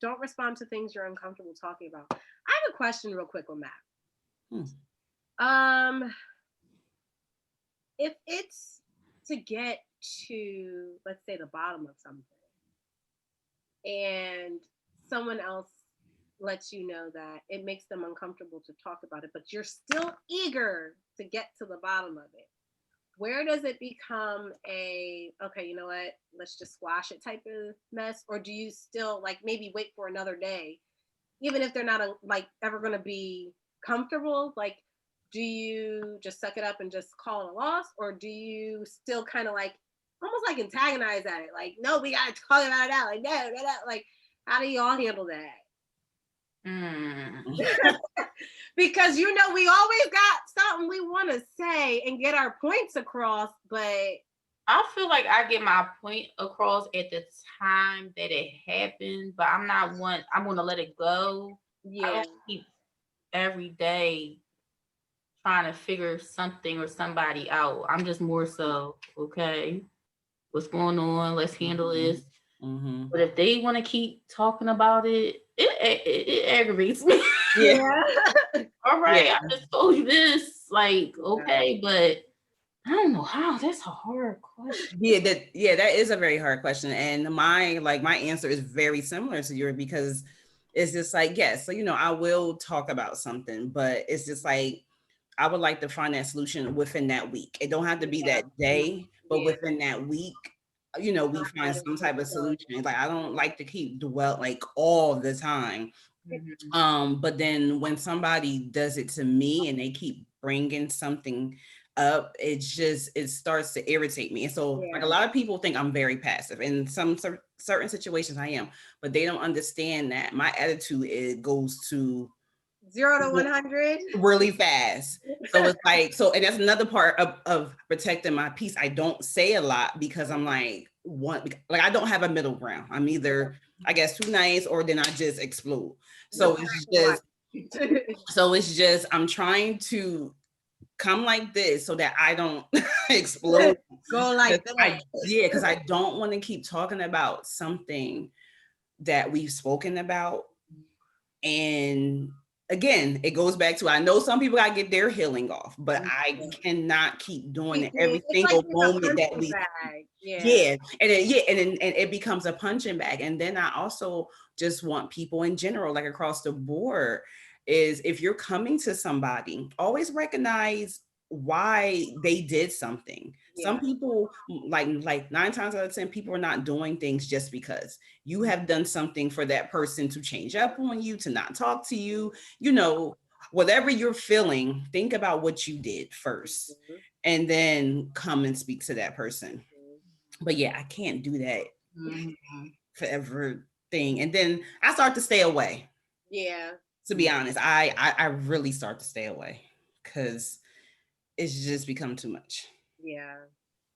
Don't respond to things you're uncomfortable talking about. I have a question real quick on that. If it's to get to, let's say, the bottom of something, and someone else lets you know that it makes them uncomfortable to talk about it, but you're still eager to get to the bottom of it, where does it become a, okay, you know what, let's just squash it type of mess? Or do you still like maybe wait for another day, even if they're not like ever going to be comfortable? Like, do you just suck it up and just call it a loss? Or do you still kind of like almost like antagonize at it? Like, no, we got to talk about it out. Like, no. Like, how do y'all handle that? Because we always got something we want to say and get our points across, but I feel like I get my point across at the time that it happened, but I'm going to let it go. Yeah. I don't keep every day trying to figure something or somebody out. I'm just more so, okay, what's going on? Let's handle this. But if they want to keep talking about it, it aggravates me. Yeah. All right, I just told you this. Like, okay, but I don't know how. That's a hard question. That is a very hard question. And my answer is very similar to yours, because it's just like, yes, so I will talk about something, but it's just like I would like to find that solution within that week. It don't have to be that day, but within that week, we find some type of solution. Like, I don't like to keep dwell like all the time. But then when somebody does it to me and they keep bringing something up, it starts to irritate me. And so like a lot of people think I'm very passive. In some certain situations I am, but they don't understand that my attitude goes to 0 to 100 really fast. So it's like, and that's another part of protecting my peace. I don't say a lot because I'm like, I don't have a middle ground. I'm either, I guess, too nice, or then I just explode. So it's just I'm trying to come like this so that I don't explode. Go like that. Because I don't want to keep talking about something that we've spoken about. And again, it goes back to, I know some people gotta get their healing off, but I cannot keep doing it every single moment that we and it becomes a punching bag. And then I also just want people in general, like across the board, is if you're coming to somebody, always recognize why they did something. Some people, like 9 times out of 10, people are not doing things just because you have done something for that person to change up on you, to not talk to you, whatever you're feeling, think about what you did first and then come and speak to that person. But yeah, I can't do that for everything. And then I start to stay away. Yeah. To be honest, I really start to stay away because it's just become too much. Yeah.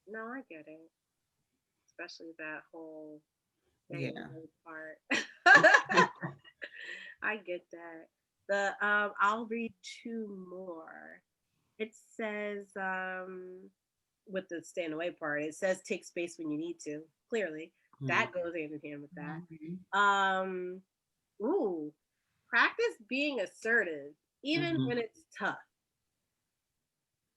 No, I get it. Especially that whole part. I get that. I'll read 2 more. It says, with the staying away part, it says take space when you need to. Clearly, that goes hand in hand with that. Practice being assertive, even when it's tough.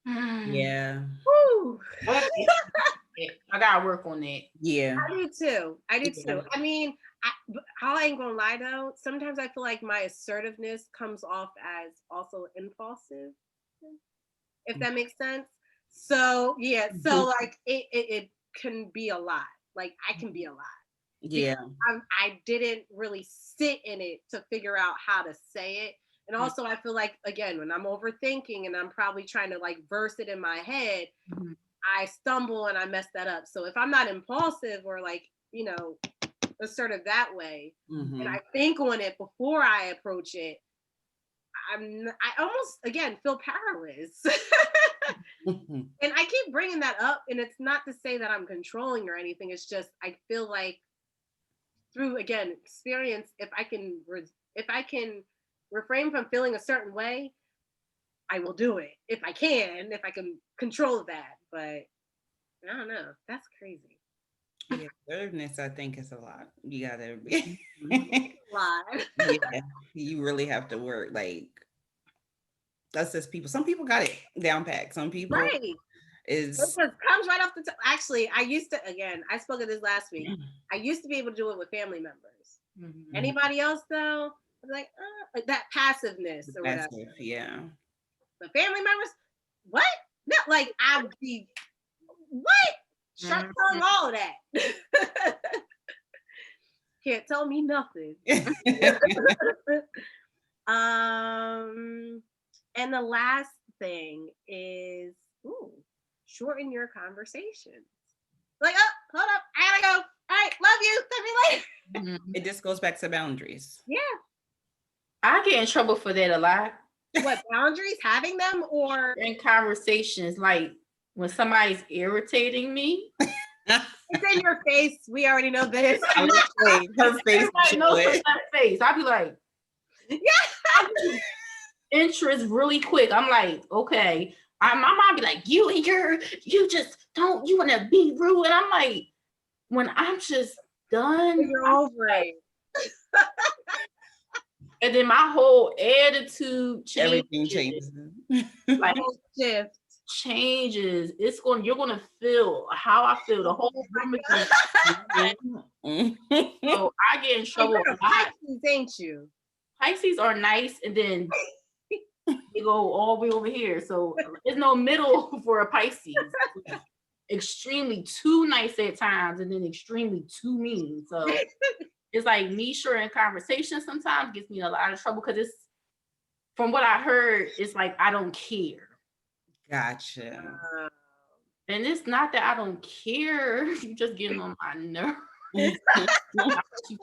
Yeah. Woo. I gotta work on that. Yeah. I do too. I mean, I ain't gonna lie though. Sometimes I feel like my assertiveness comes off as also impulsive, if that makes sense. So like it can be a lot. Like I can be a lot. Yeah. I didn't really sit in it to figure out how to say it. And also I feel like, again, when I'm overthinking and I'm probably trying to like verse it in my head, I stumble and I mess that up. So if I'm not impulsive or like, assertive that way, and I think on it before I approach it, I almost, again, feel powerless. And I keep bringing that up, and it's not to say that I'm controlling or anything. It's just, I feel like through, again, experience, if I can refrain from feeling a certain way, I will do it. If I can control that. But I don't know. That's crazy. Yeah, assertiveness, I think, is a lot. You gotta be. Lie. Yeah, you really have to work. Like that's just people. Some people got it down pat. Some people Right. It is just comes right off the top. Actually, I used to, again, I spoke of this last week. I used to be able to do it with family members. Anybody else though? I was like that passiveness or whatever. passive. Yeah. But family members, what? No, like I'd be what? Shut down all of that. Can't tell me nothing. And the last thing is shorten your conversations. Like, oh, hold up, I gotta go. All right, love you. Talk to me later. It just goes back to boundaries. Yeah. I get in trouble for that a lot. What boundaries? Having them or in conversations, like when somebody's irritating me. It's in your face. We already know this. I was saying, her face. Face. I'll be like, yeah. Interest really quick. I'm like, okay. My mom be like, you just don't. You want to be rude, and I'm like, when I'm just done, you're over it. And then my whole attitude changes. Everything changes. Like shift. Changes. You're gonna feel how I feel. The whole room is so I get in trouble a lot. Pisces, ain't you? Pisces are nice, and then they go all the way over here. So there's no middle for a Pisces. Extremely too nice at times, and then extremely too mean. So it's like me sharing conversation sometimes gets me in a lot of trouble because it's, from what I heard, it's like I don't care. Gotcha. And it's not that I don't care. You just getting on my nerves. You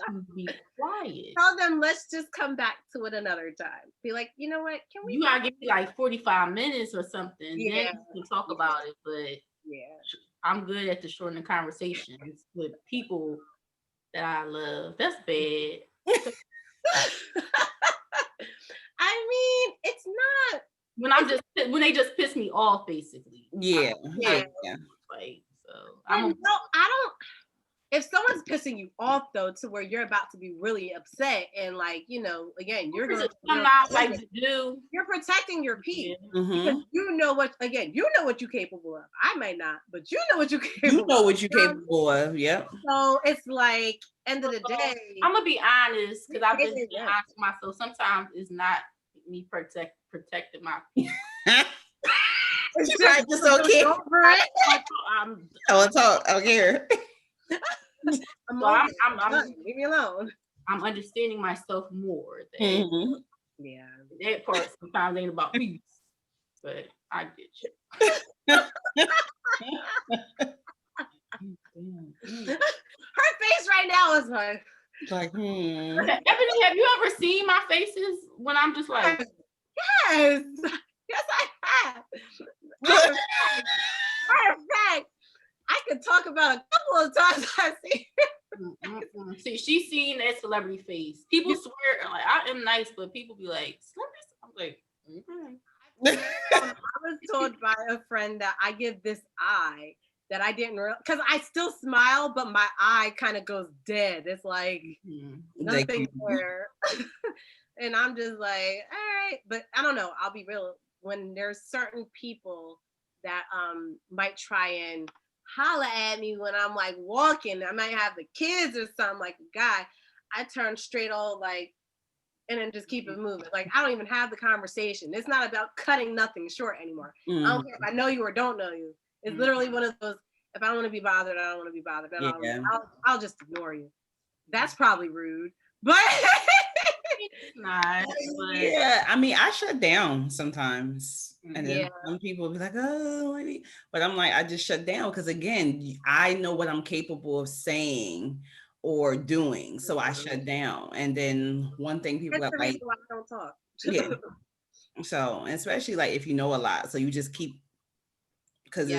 can be quiet. Tell them, let's just come back to it another time. Be like, you know what? Can we? You gotta give me like 45 minutes or something. Yeah. Then we can talk about it. But yeah, I'm good at the shortening conversations with people that I love. That's bad. I mean, it's not when they just piss me off, basically. Yeah. Like, so I don't. If someone's pissing you off though, to where you're about to be really upset, and like, you know, again, you're gonna come out like to do. You're protecting your peace because you know what. Again, you know what you're capable of. I might not, but you know what you're capable. You know what you're capable of. Yep. So it's like, end of the day, I'm gonna be honest, because I've been honest with myself. Sometimes it's not me protecting my peace. It's just okay. I'll talk. I'll care. Leave me alone. I'm understanding myself more. Yeah, that part sometimes ain't about peace, but I get you. Her face right now is like, Ebony, have you ever seen my faces when I'm just like, yes, I have. Perfect. I could talk about a couple of times I've seen. See, she's seen that celebrity face. People swear like I am nice, but people be like, celebrity. I'm like, I was told by a friend that I give this eye that I didn't realize, because I still smile, but my eye kind of goes dead. It's like nothing there. And I'm just like, all right, but I don't know. I'll be real. When there's certain people that might try and holla at me when I'm like walking, I might have the kids or something, like a guy, I turn straight all like, and then just keep it moving. Like, I don't even have the conversation. It's not about cutting nothing short anymore. I don't care if I know you or don't know you. It's literally one of those, if I don't want to be bothered, I don't want to be bothered. I'll just ignore you. That's probably rude, but nice. Yeah, I mean, I shut down sometimes, and then some people be like, "Oh," but I'm like, I just shut down because again, I know what I'm capable of saying or doing, so I shut down. And then one thing people are like, why I don't talk. Yeah. So especially like if you know a lot, so you just keep, because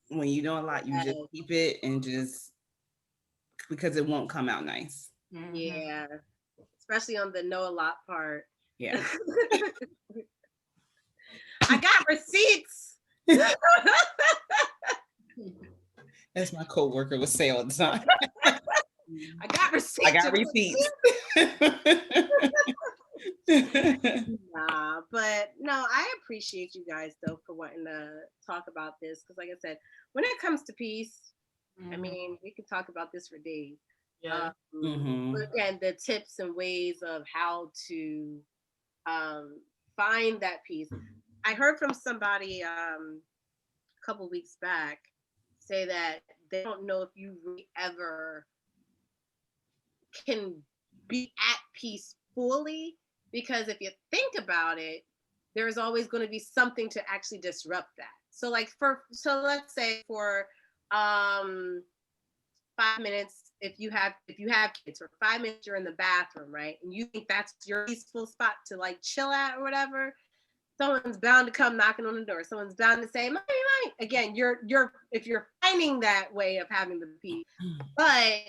when you know a lot, you just keep it and just because it won't come out nice. Yeah. Especially on the know a lot part. Yeah. I got receipts. As my coworker would say all the time. I got receipts. I got receipts. Nah, but no, I appreciate you guys though for wanting to talk about this because, like I said, when it comes to peace, I mean, we could talk about this for days. Yeah. But again, the tips and ways of how to find that peace. I heard from somebody a couple weeks back say that they don't know if you really ever can be at peace fully, because if you think about it, there's always going to be something to actually disrupt that. So like let's say for 5 minutes, if you have kids, for 5 minutes you're in the bathroom, right? And you think that's your peaceful spot to like chill at or whatever, someone's bound to come knocking on the door. Someone's bound to say, "Mommy, mommy." Again, you're if you're finding that way of having the peace, but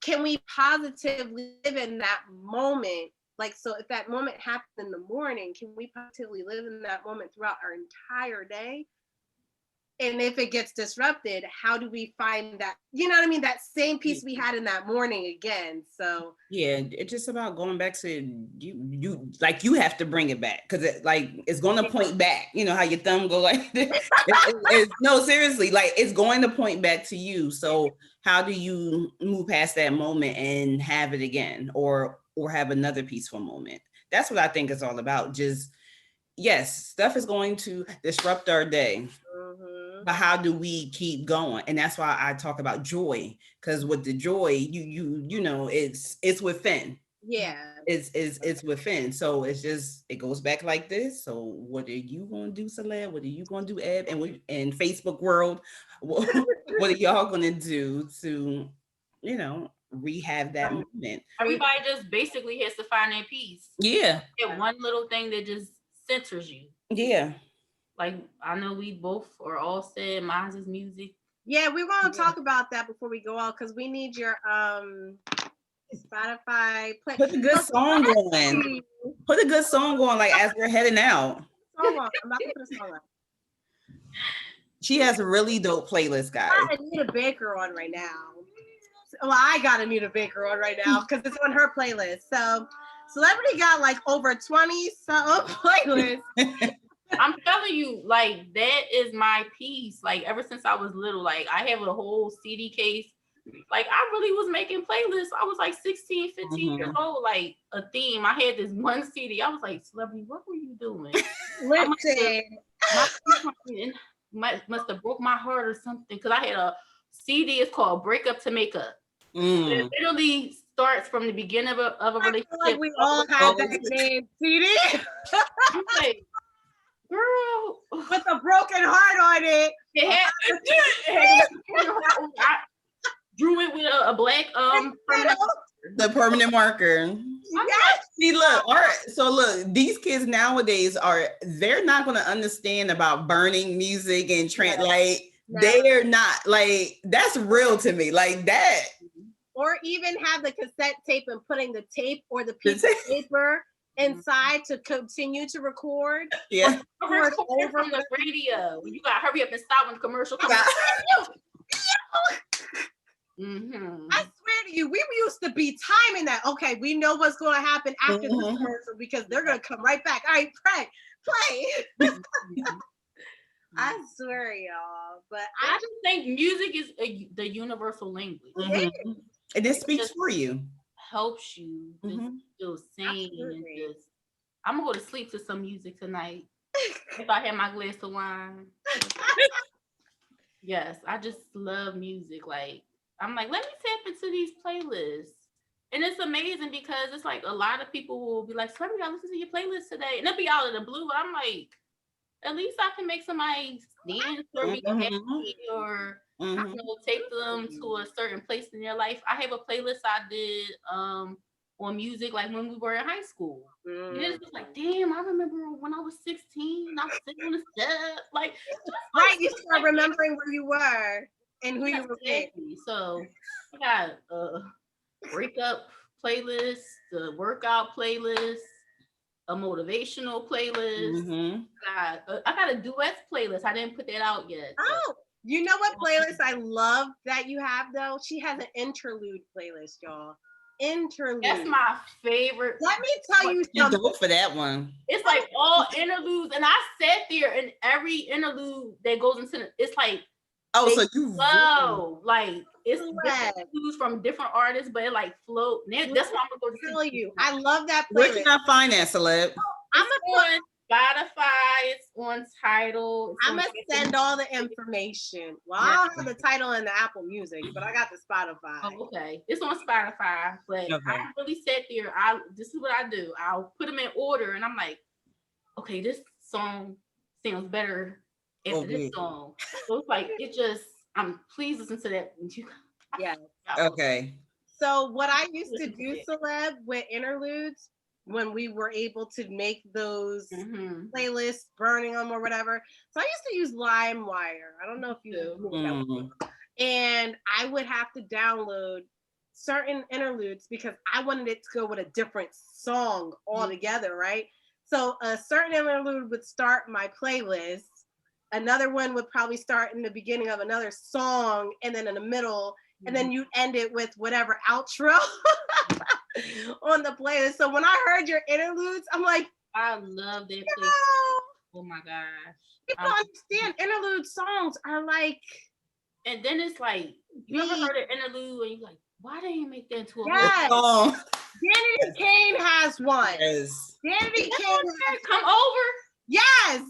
can we positively live in that moment? Like, so if that moment happened in the morning, can we positively live in that moment throughout our entire day? And if it gets disrupted, how do we find that, you know what I mean? That same peace we had in that morning again. So yeah, it's just about going back to you like you have to bring it back because it's going to point back. You know how your thumb go like this? No, seriously, like it's going to point back to you. So how do you move past that moment and have it again, or have another peaceful moment? That's what I think it's all about. Just yes, stuff is going to disrupt our day. But how do we keep going? And that's why I talk about joy, because with the joy, you know, it's within. Yeah, it's within. So it's just, it goes back like this. So what are you gonna do, Celeb? What are you gonna do, Eb? And we in Facebook world, what are y'all gonna do to, you know, rehab that moment? Everybody just basically has to find their peace. Yeah. Get one little thing that just centers you. Yeah. Like, I know we both are all said mine's is music. Yeah, we want to talk about that before we go out, because we need your Spotify play. Put a good song on. Put a good song on, like as we're heading out. Song on. I'm about to put a song on. She has a really dope playlist, guys. I got Anita Baker on right now. Well, I got Anita Baker on right now because it's on her playlist. So Celebrity got like over 20 playlists. I'm telling you, like, that is my piece. Like, ever since I was little, like, I have a whole CD case. Like, I really was making playlists. I was like 16, 15 years old, like a theme. I had this one CD. I was like, Celebrity, what were you doing? Listen. Must have broke my heart or something, because I had a CD. It's called Break Up to Make Up. It literally starts from the beginning of a relationship. I feel like we all had that name CD. I'm like, girl, with a broken heart on it. I drew it with a black the permanent marker. Yes. See, look, all right. So look, these kids nowadays they're not gonna understand about burning music and they're not, like, that's real to me, like that. Or even have the cassette tape and putting the tape or the piece of paper inside to continue to record. Yeah. Or over from the radio. You gotta hurry up and stop when the commercial comes out. I swear to you, we used to be timing that. Okay, we know what's going to happen after this commercial because they're going to come right back. All right, play. I swear, y'all. But I just think music is the universal language. And it speaks for you. Helps you just feel sane and just. I'm gonna go to sleep to some music tonight. If I had my glass of wine. Yes, I just love music. Like, I'm like, let me tap into these playlists. And it's amazing because it's like a lot of people will be like, Celebrity, I listen to your playlist today. And it'll be out of the blue. But I'm like, at least I can make somebody dance or be happy or I don't know, take them to a certain place in their life. I have a playlist I did on music, like when we were in high school. And it's just like, damn, I remember when I was 16, I was sitting on the step. Like, you start remembering where you were and who you were with. So I got a breakup playlist, the workout playlist, a motivational playlist. I got a duets playlist. I didn't put that out yet. Oh, You know what playlist I love that you have though? She has an interlude playlist, y'all. Interlude. That's my favorite. Let me tell you You something. go for that one. It's like all interludes, and I sat there, and every interlude that goes into it's like so you flow, like it's interludes from different artists, but it like flow. That's why I'm gonna go tell you. I love that playlist. Where can I find that, Celeb? I'm on Spotify. It's on Tidal. I'm gonna send all the information. Well, I don't have the title in the Apple Music, but I got the Spotify. Oh, okay, it's on Spotify. But I really sat there. This is what I do. I'll put them in order, and I'm like, okay, this song sounds better after this song. So it's like please listen to that. Yeah. Okay. So what I used to do, Celeb, with interludes, when we were able to make those playlists, burning them or whatever. So I used to use LimeWire. I don't know if you know. And I would have to download certain interludes because I wanted it to go with a different song altogether, right? So a certain interlude would start my playlist. Another one would probably start in the beginning of another song and then in the middle. And then you end it with whatever outro on the playlist. So when I heard your interludes, I'm like, I love that playlist. Oh my gosh. People don't understand interlude songs are like. And then it's like, you ever heard an interlude and you're like, why didn't you make that into a song? Danity Kane has one. Yes. Danity Kane has come over. Yes.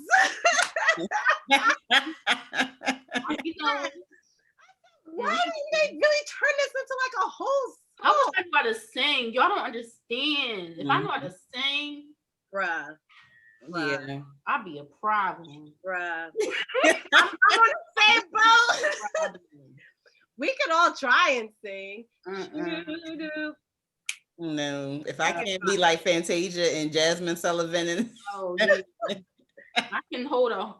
Why didn't they really turn this into like a whole song? I was talking about to sing. Y'all don't understand. If I know how to sing, bruh. Yeah, I'll be a problem, bruh. I'm gonna say, bro. We could all try and sing. No, if I can't be like Fantasia and Jasmine Sullivan and I can hold a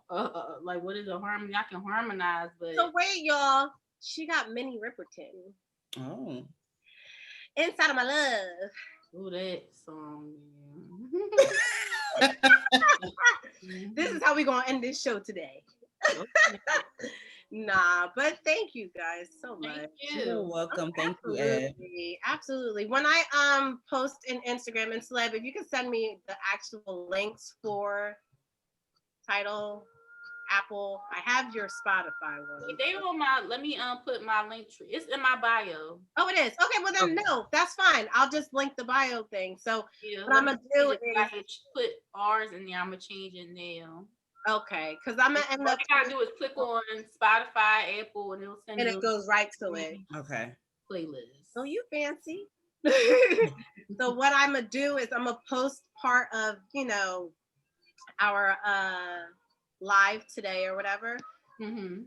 like what is a harmony? I can harmonize, but so wait, y'all. She got Minnie Riperton. Oh. Inside of My Love. Oh, that song. This is how we're gonna end this show today. Nah, but thank you guys so much. Thank you. You're welcome. Thank you, Ed. Absolutely. When I post in Instagram and Celeb, if you can send me the actual links for Tidal, Apple. I have your Spotify one. They on my. Let me put my link tree. It's in my bio. Oh, it is. Okay, well then no, that's fine. I'll just link the bio thing. So what I'm gonna do is put ours in there. I'm gonna change it now. Okay, because I'm gonna end up. What you gotta do is click on Spotify, Apple, and it'll send and it goes right to it. Okay. Playlist. Oh, you fancy. So what I'm gonna do is I'm gonna post part of our live today or whatever.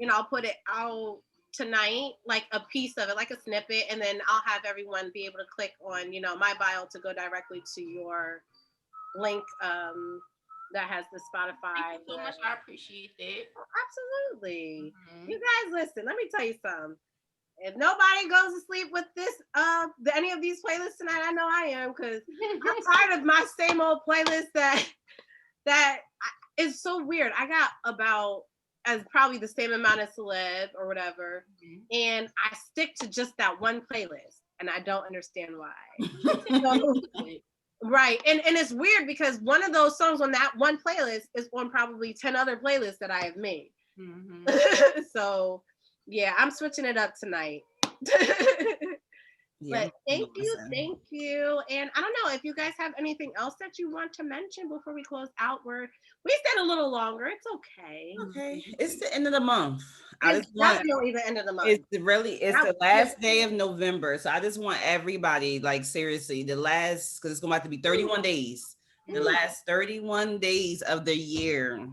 I'll put it out tonight, like a piece of it, like a snippet, and then I'll have everyone be able to click on my bio to go directly to your link that has the Spotify. Thank you so much. I appreciate that. Absolutely. You guys listen, let me tell you something. If nobody goes to sleep with this any of these playlists tonight, I know I am, because I'm tired of my same old playlist that is so weird. I got about as probably the same amount of Celeb or whatever, and I stick to just that one playlist, and I don't understand why. Right, and it's weird because one of those songs on that one playlist is on probably 10 other playlists that I have made. So yeah, I'm switching it up tonight. But thank you. And I don't know if you guys have anything else that you want to mention before we close out. We stayed a little longer. It's okay. Okay, it's the end of the month. It's definitely the end of the month. It's the last day of November. So I just want everybody, like seriously, because it's going to have to be 31 days. The last 31 days of the year.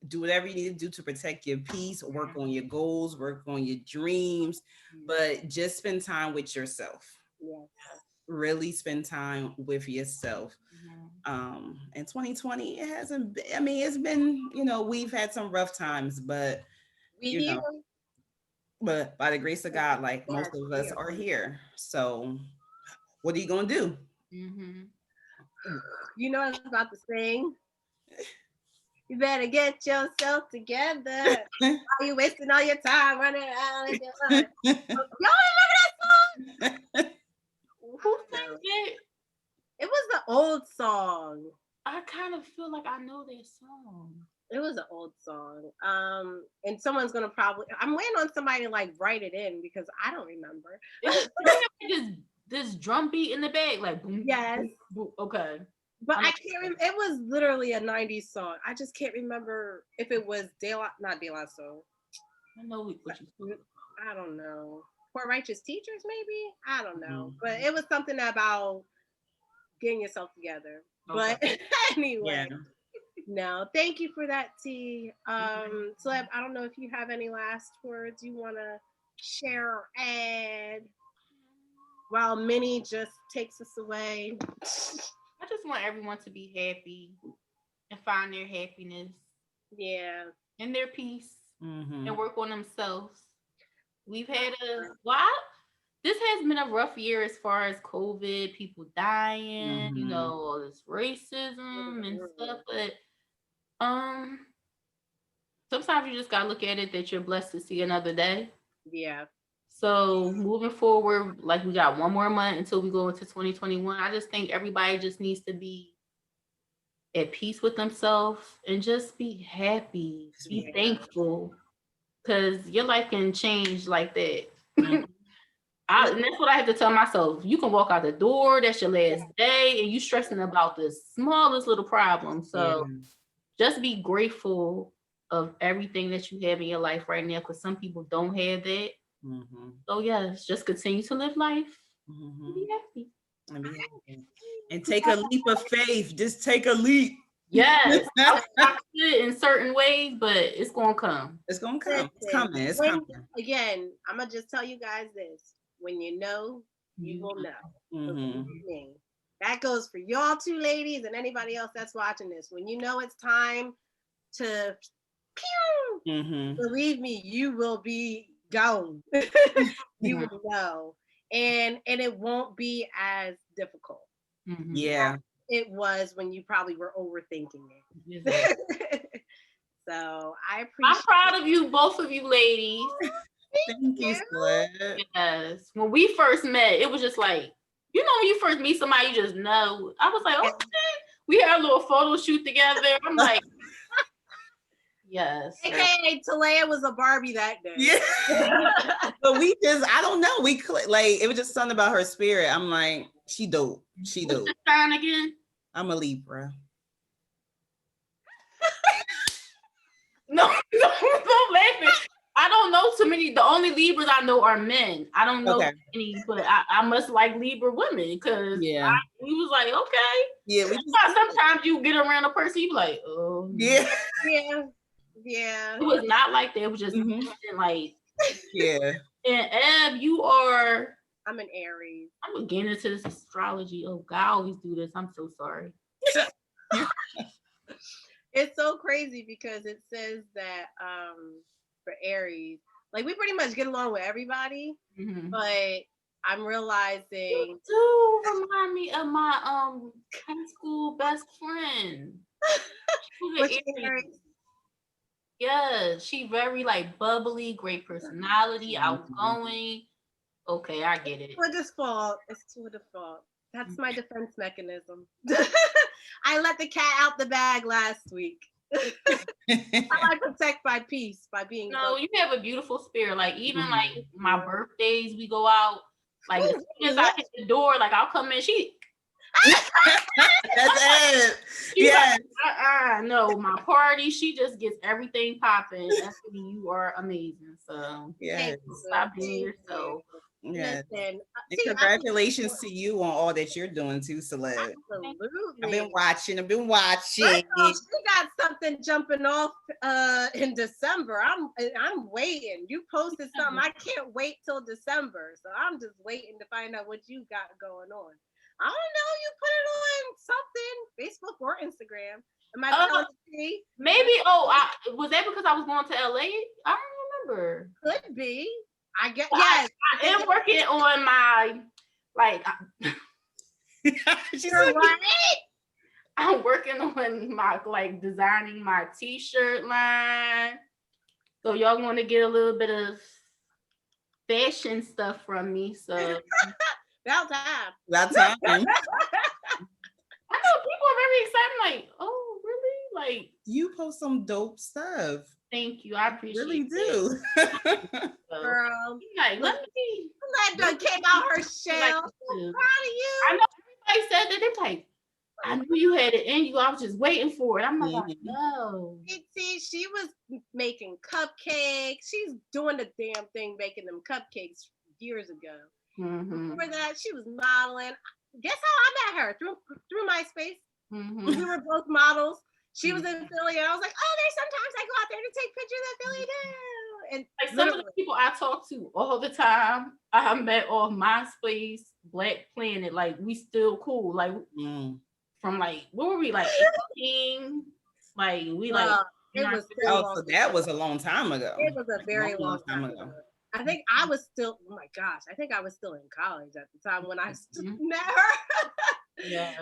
Do whatever you need to do to protect your peace, work on your goals, work on your dreams, but just spend time with yourself. Yes. Really spend time with yourself. In 2020, it hasn't been, it's been, we've had some rough times, but but by the grace of God, like most of us are here. So what are you going to do? I was about to sing. You better get yourself together. Why you wasting all your time running around? Y'all remember that song? Who sang it? It was the old song. I kind of feel like I know that song. It was an old song. And someone's gonna I'm waiting on somebody to like write it in because I don't remember. This drum beat in the back, like boom. Yes. Boom, boom. Okay. But I can't remember. It was literally a 90s song. I just can't remember if it was not De La Soul. I know what you. I don't know. Poor Righteous Teachers, maybe? I don't know. But it was something about getting yourself together. Okay. But anyway. Yeah. No, thank you for that, T. Celeb, I don't know if you have any last words you want to share or add while Minnie just takes us away. I just want everyone to be happy and find their happiness. Yeah. And their peace. Mm-hmm. And work on themselves. We've had this has been a rough year as far as COVID, people dying, Mm-hmm. all this racism and stuff. But sometimes you just gotta look at it that you're blessed to see another day. Yeah. So moving forward, like we got one more month until we go into 2021. I just think everybody just needs to be at peace with themselves and just be happy, be thankful, because your life can change like that. Mm-hmm. And that's what I have to tell myself. You can walk out the door, that's your last day, and you stressing about the smallest little problem. So just be grateful of everything that you have in your life right now, because some people don't have that. Mm-hmm. So yes, just continue to live life. Mm-hmm. And be happy. And take a leap of faith. Just take a leap. Yes, I it in certain ways, but it's gonna come. It's gonna come. It's coming. It's coming. Again, I'm gonna just tell you guys this: when you know, you will know. Mm-hmm. That goes for y'all two ladies and anybody else that's watching this. When you know it's time to pew, believe me, you will be gone. You will know, and it won't be as difficult. Mm-hmm. Yeah. It was when you probably were overthinking it. So I appreciate. I'm proud of you, both of you ladies. Thank you, Celeb. Yes. When we first met, it was just like, when you first meet somebody, you just know. I was like, okay. We had a little photo shoot together. I'm like, yes. AKA Talea was a Barbie that day. Yeah. But I don't know. It was just something about her spirit. I'm like, she dope. She dope. What's the sign again? I'm a Libra. No, don't laugh. I don't know too many. The only Libras I know are men. I don't know any, but I must like Libra women because we was like, okay. Yeah. Sometimes you get around a person, you be like, oh. Yeah. Yeah. It was not like that. It was just like. Yeah. And Eb, you are. I'm an Aries. I'm getting into this astrology. Oh God, I always do this. I'm so sorry. It's so crazy because it says that for Aries, like we pretty much get along with everybody, but I'm realizing you do remind me of my high school best friend. Yeah, she very like bubbly, great personality, outgoing. Okay, I get it. It's to a default. That's my defense mechanism. I let the cat out the bag last week. I protect my peace by being. No, you have a beautiful spirit. Like even like my birthdays, we go out. Like as soon as I hit the door, like I'll come in. That's it. Yeah. Like, no, my party. She just gets everything popping. Actually, you are amazing. So stop being yourself. Yeah. Congratulations to you on all that you're doing too, Celeb. Absolutely. I've been watching. She got something jumping off in December. I'm waiting. You posted something. I can't wait till December. So I'm just waiting to find out what you got going on. I don't know. You put it on something, Facebook or Instagram. Am I telling you? Maybe. Was that because I was going to LA? I don't remember. Could be. I guess. Yes. I am working on my She's right. I'm working on my designing my t-shirt line. So y'all want to get a little bit of fashion stuff from me. So about time. About time. I know people are very excited. Like, oh, really? Like, you post some dope stuff. Thank you. I appreciate it. Really do. Girl. Like, let me. That came out her shell. I'm proud of you. I know everybody said that. They're like, I knew you had it in you. I was just waiting for it. I'm like, no. See, she was making cupcakes. She's doing the damn thing, making them cupcakes years ago. Before that, she was modeling. Guess how I met her? Through MySpace. We were both models. She was in Philly, and I was like, oh, there's sometimes I go out there to take pictures of Philly too. And some of the people I talk to all the time, I met off MySpace, Black Planet. Like, we still cool. Like, from what were we, 18? Like, we it was so that was a long time ago. It was a very long time ago. I think I was still, oh my gosh, I think I was still in college at the time when I met her. Yeah,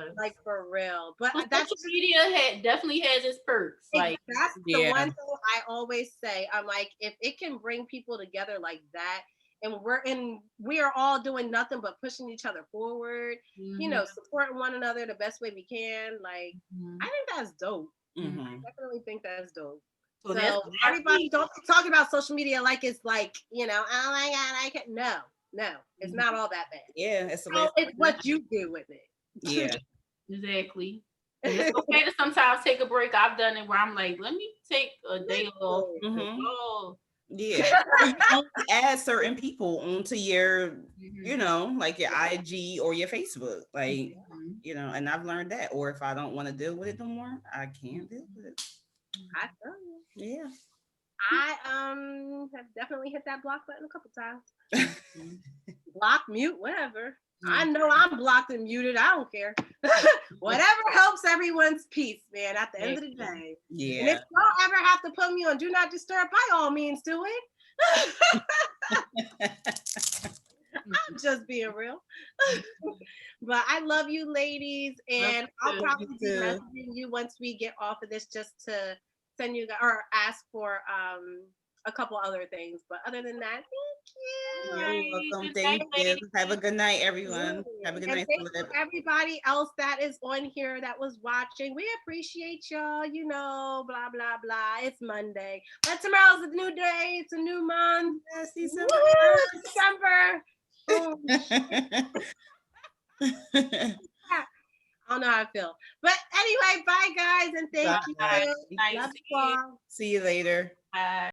for real. But social media definitely has its perks. That's the one thing I always say. I'm like, if it can bring people together like that, and we are all doing nothing but pushing each other forward, supporting one another the best way we can. I think that's dope. I definitely think that's dope. So everybody don't talk about social media like it's oh my God, I can't. No, it's not all that bad. Yeah, it's what you do with it. Yeah, exactly. It's okay to sometimes take a break. I've done it where I'm like, let me take a day off. Yeah, you only add certain people onto your, your IG or your Facebook, and I've learned that. Or if I don't want to deal with it no more, I can't deal with it. I feel you. Yeah. I have definitely hit that block button a couple times. Block, mute, whatever. I know I'm blocked and muted. I don't care. Whatever helps everyone's peace, man, at the end of the day. Yeah. And if y'all ever have to put me on Do Not Disturb, by all means do it. I'm just being real. But I love you ladies, and I'll probably be messaging you once we get off of this just to send you or ask for a couple other things. But other than that, thank you. You're welcome. Thank you. Have a good night, everyone. Have a good night. Thank you everybody else that is on here that was watching. We appreciate y'all. Blah blah blah. It's Monday, but tomorrow's a new day. It's a new month. December. Oh, I don't know how I feel. But anyway, bye guys, and thank you. Love you all. See you later. Bye.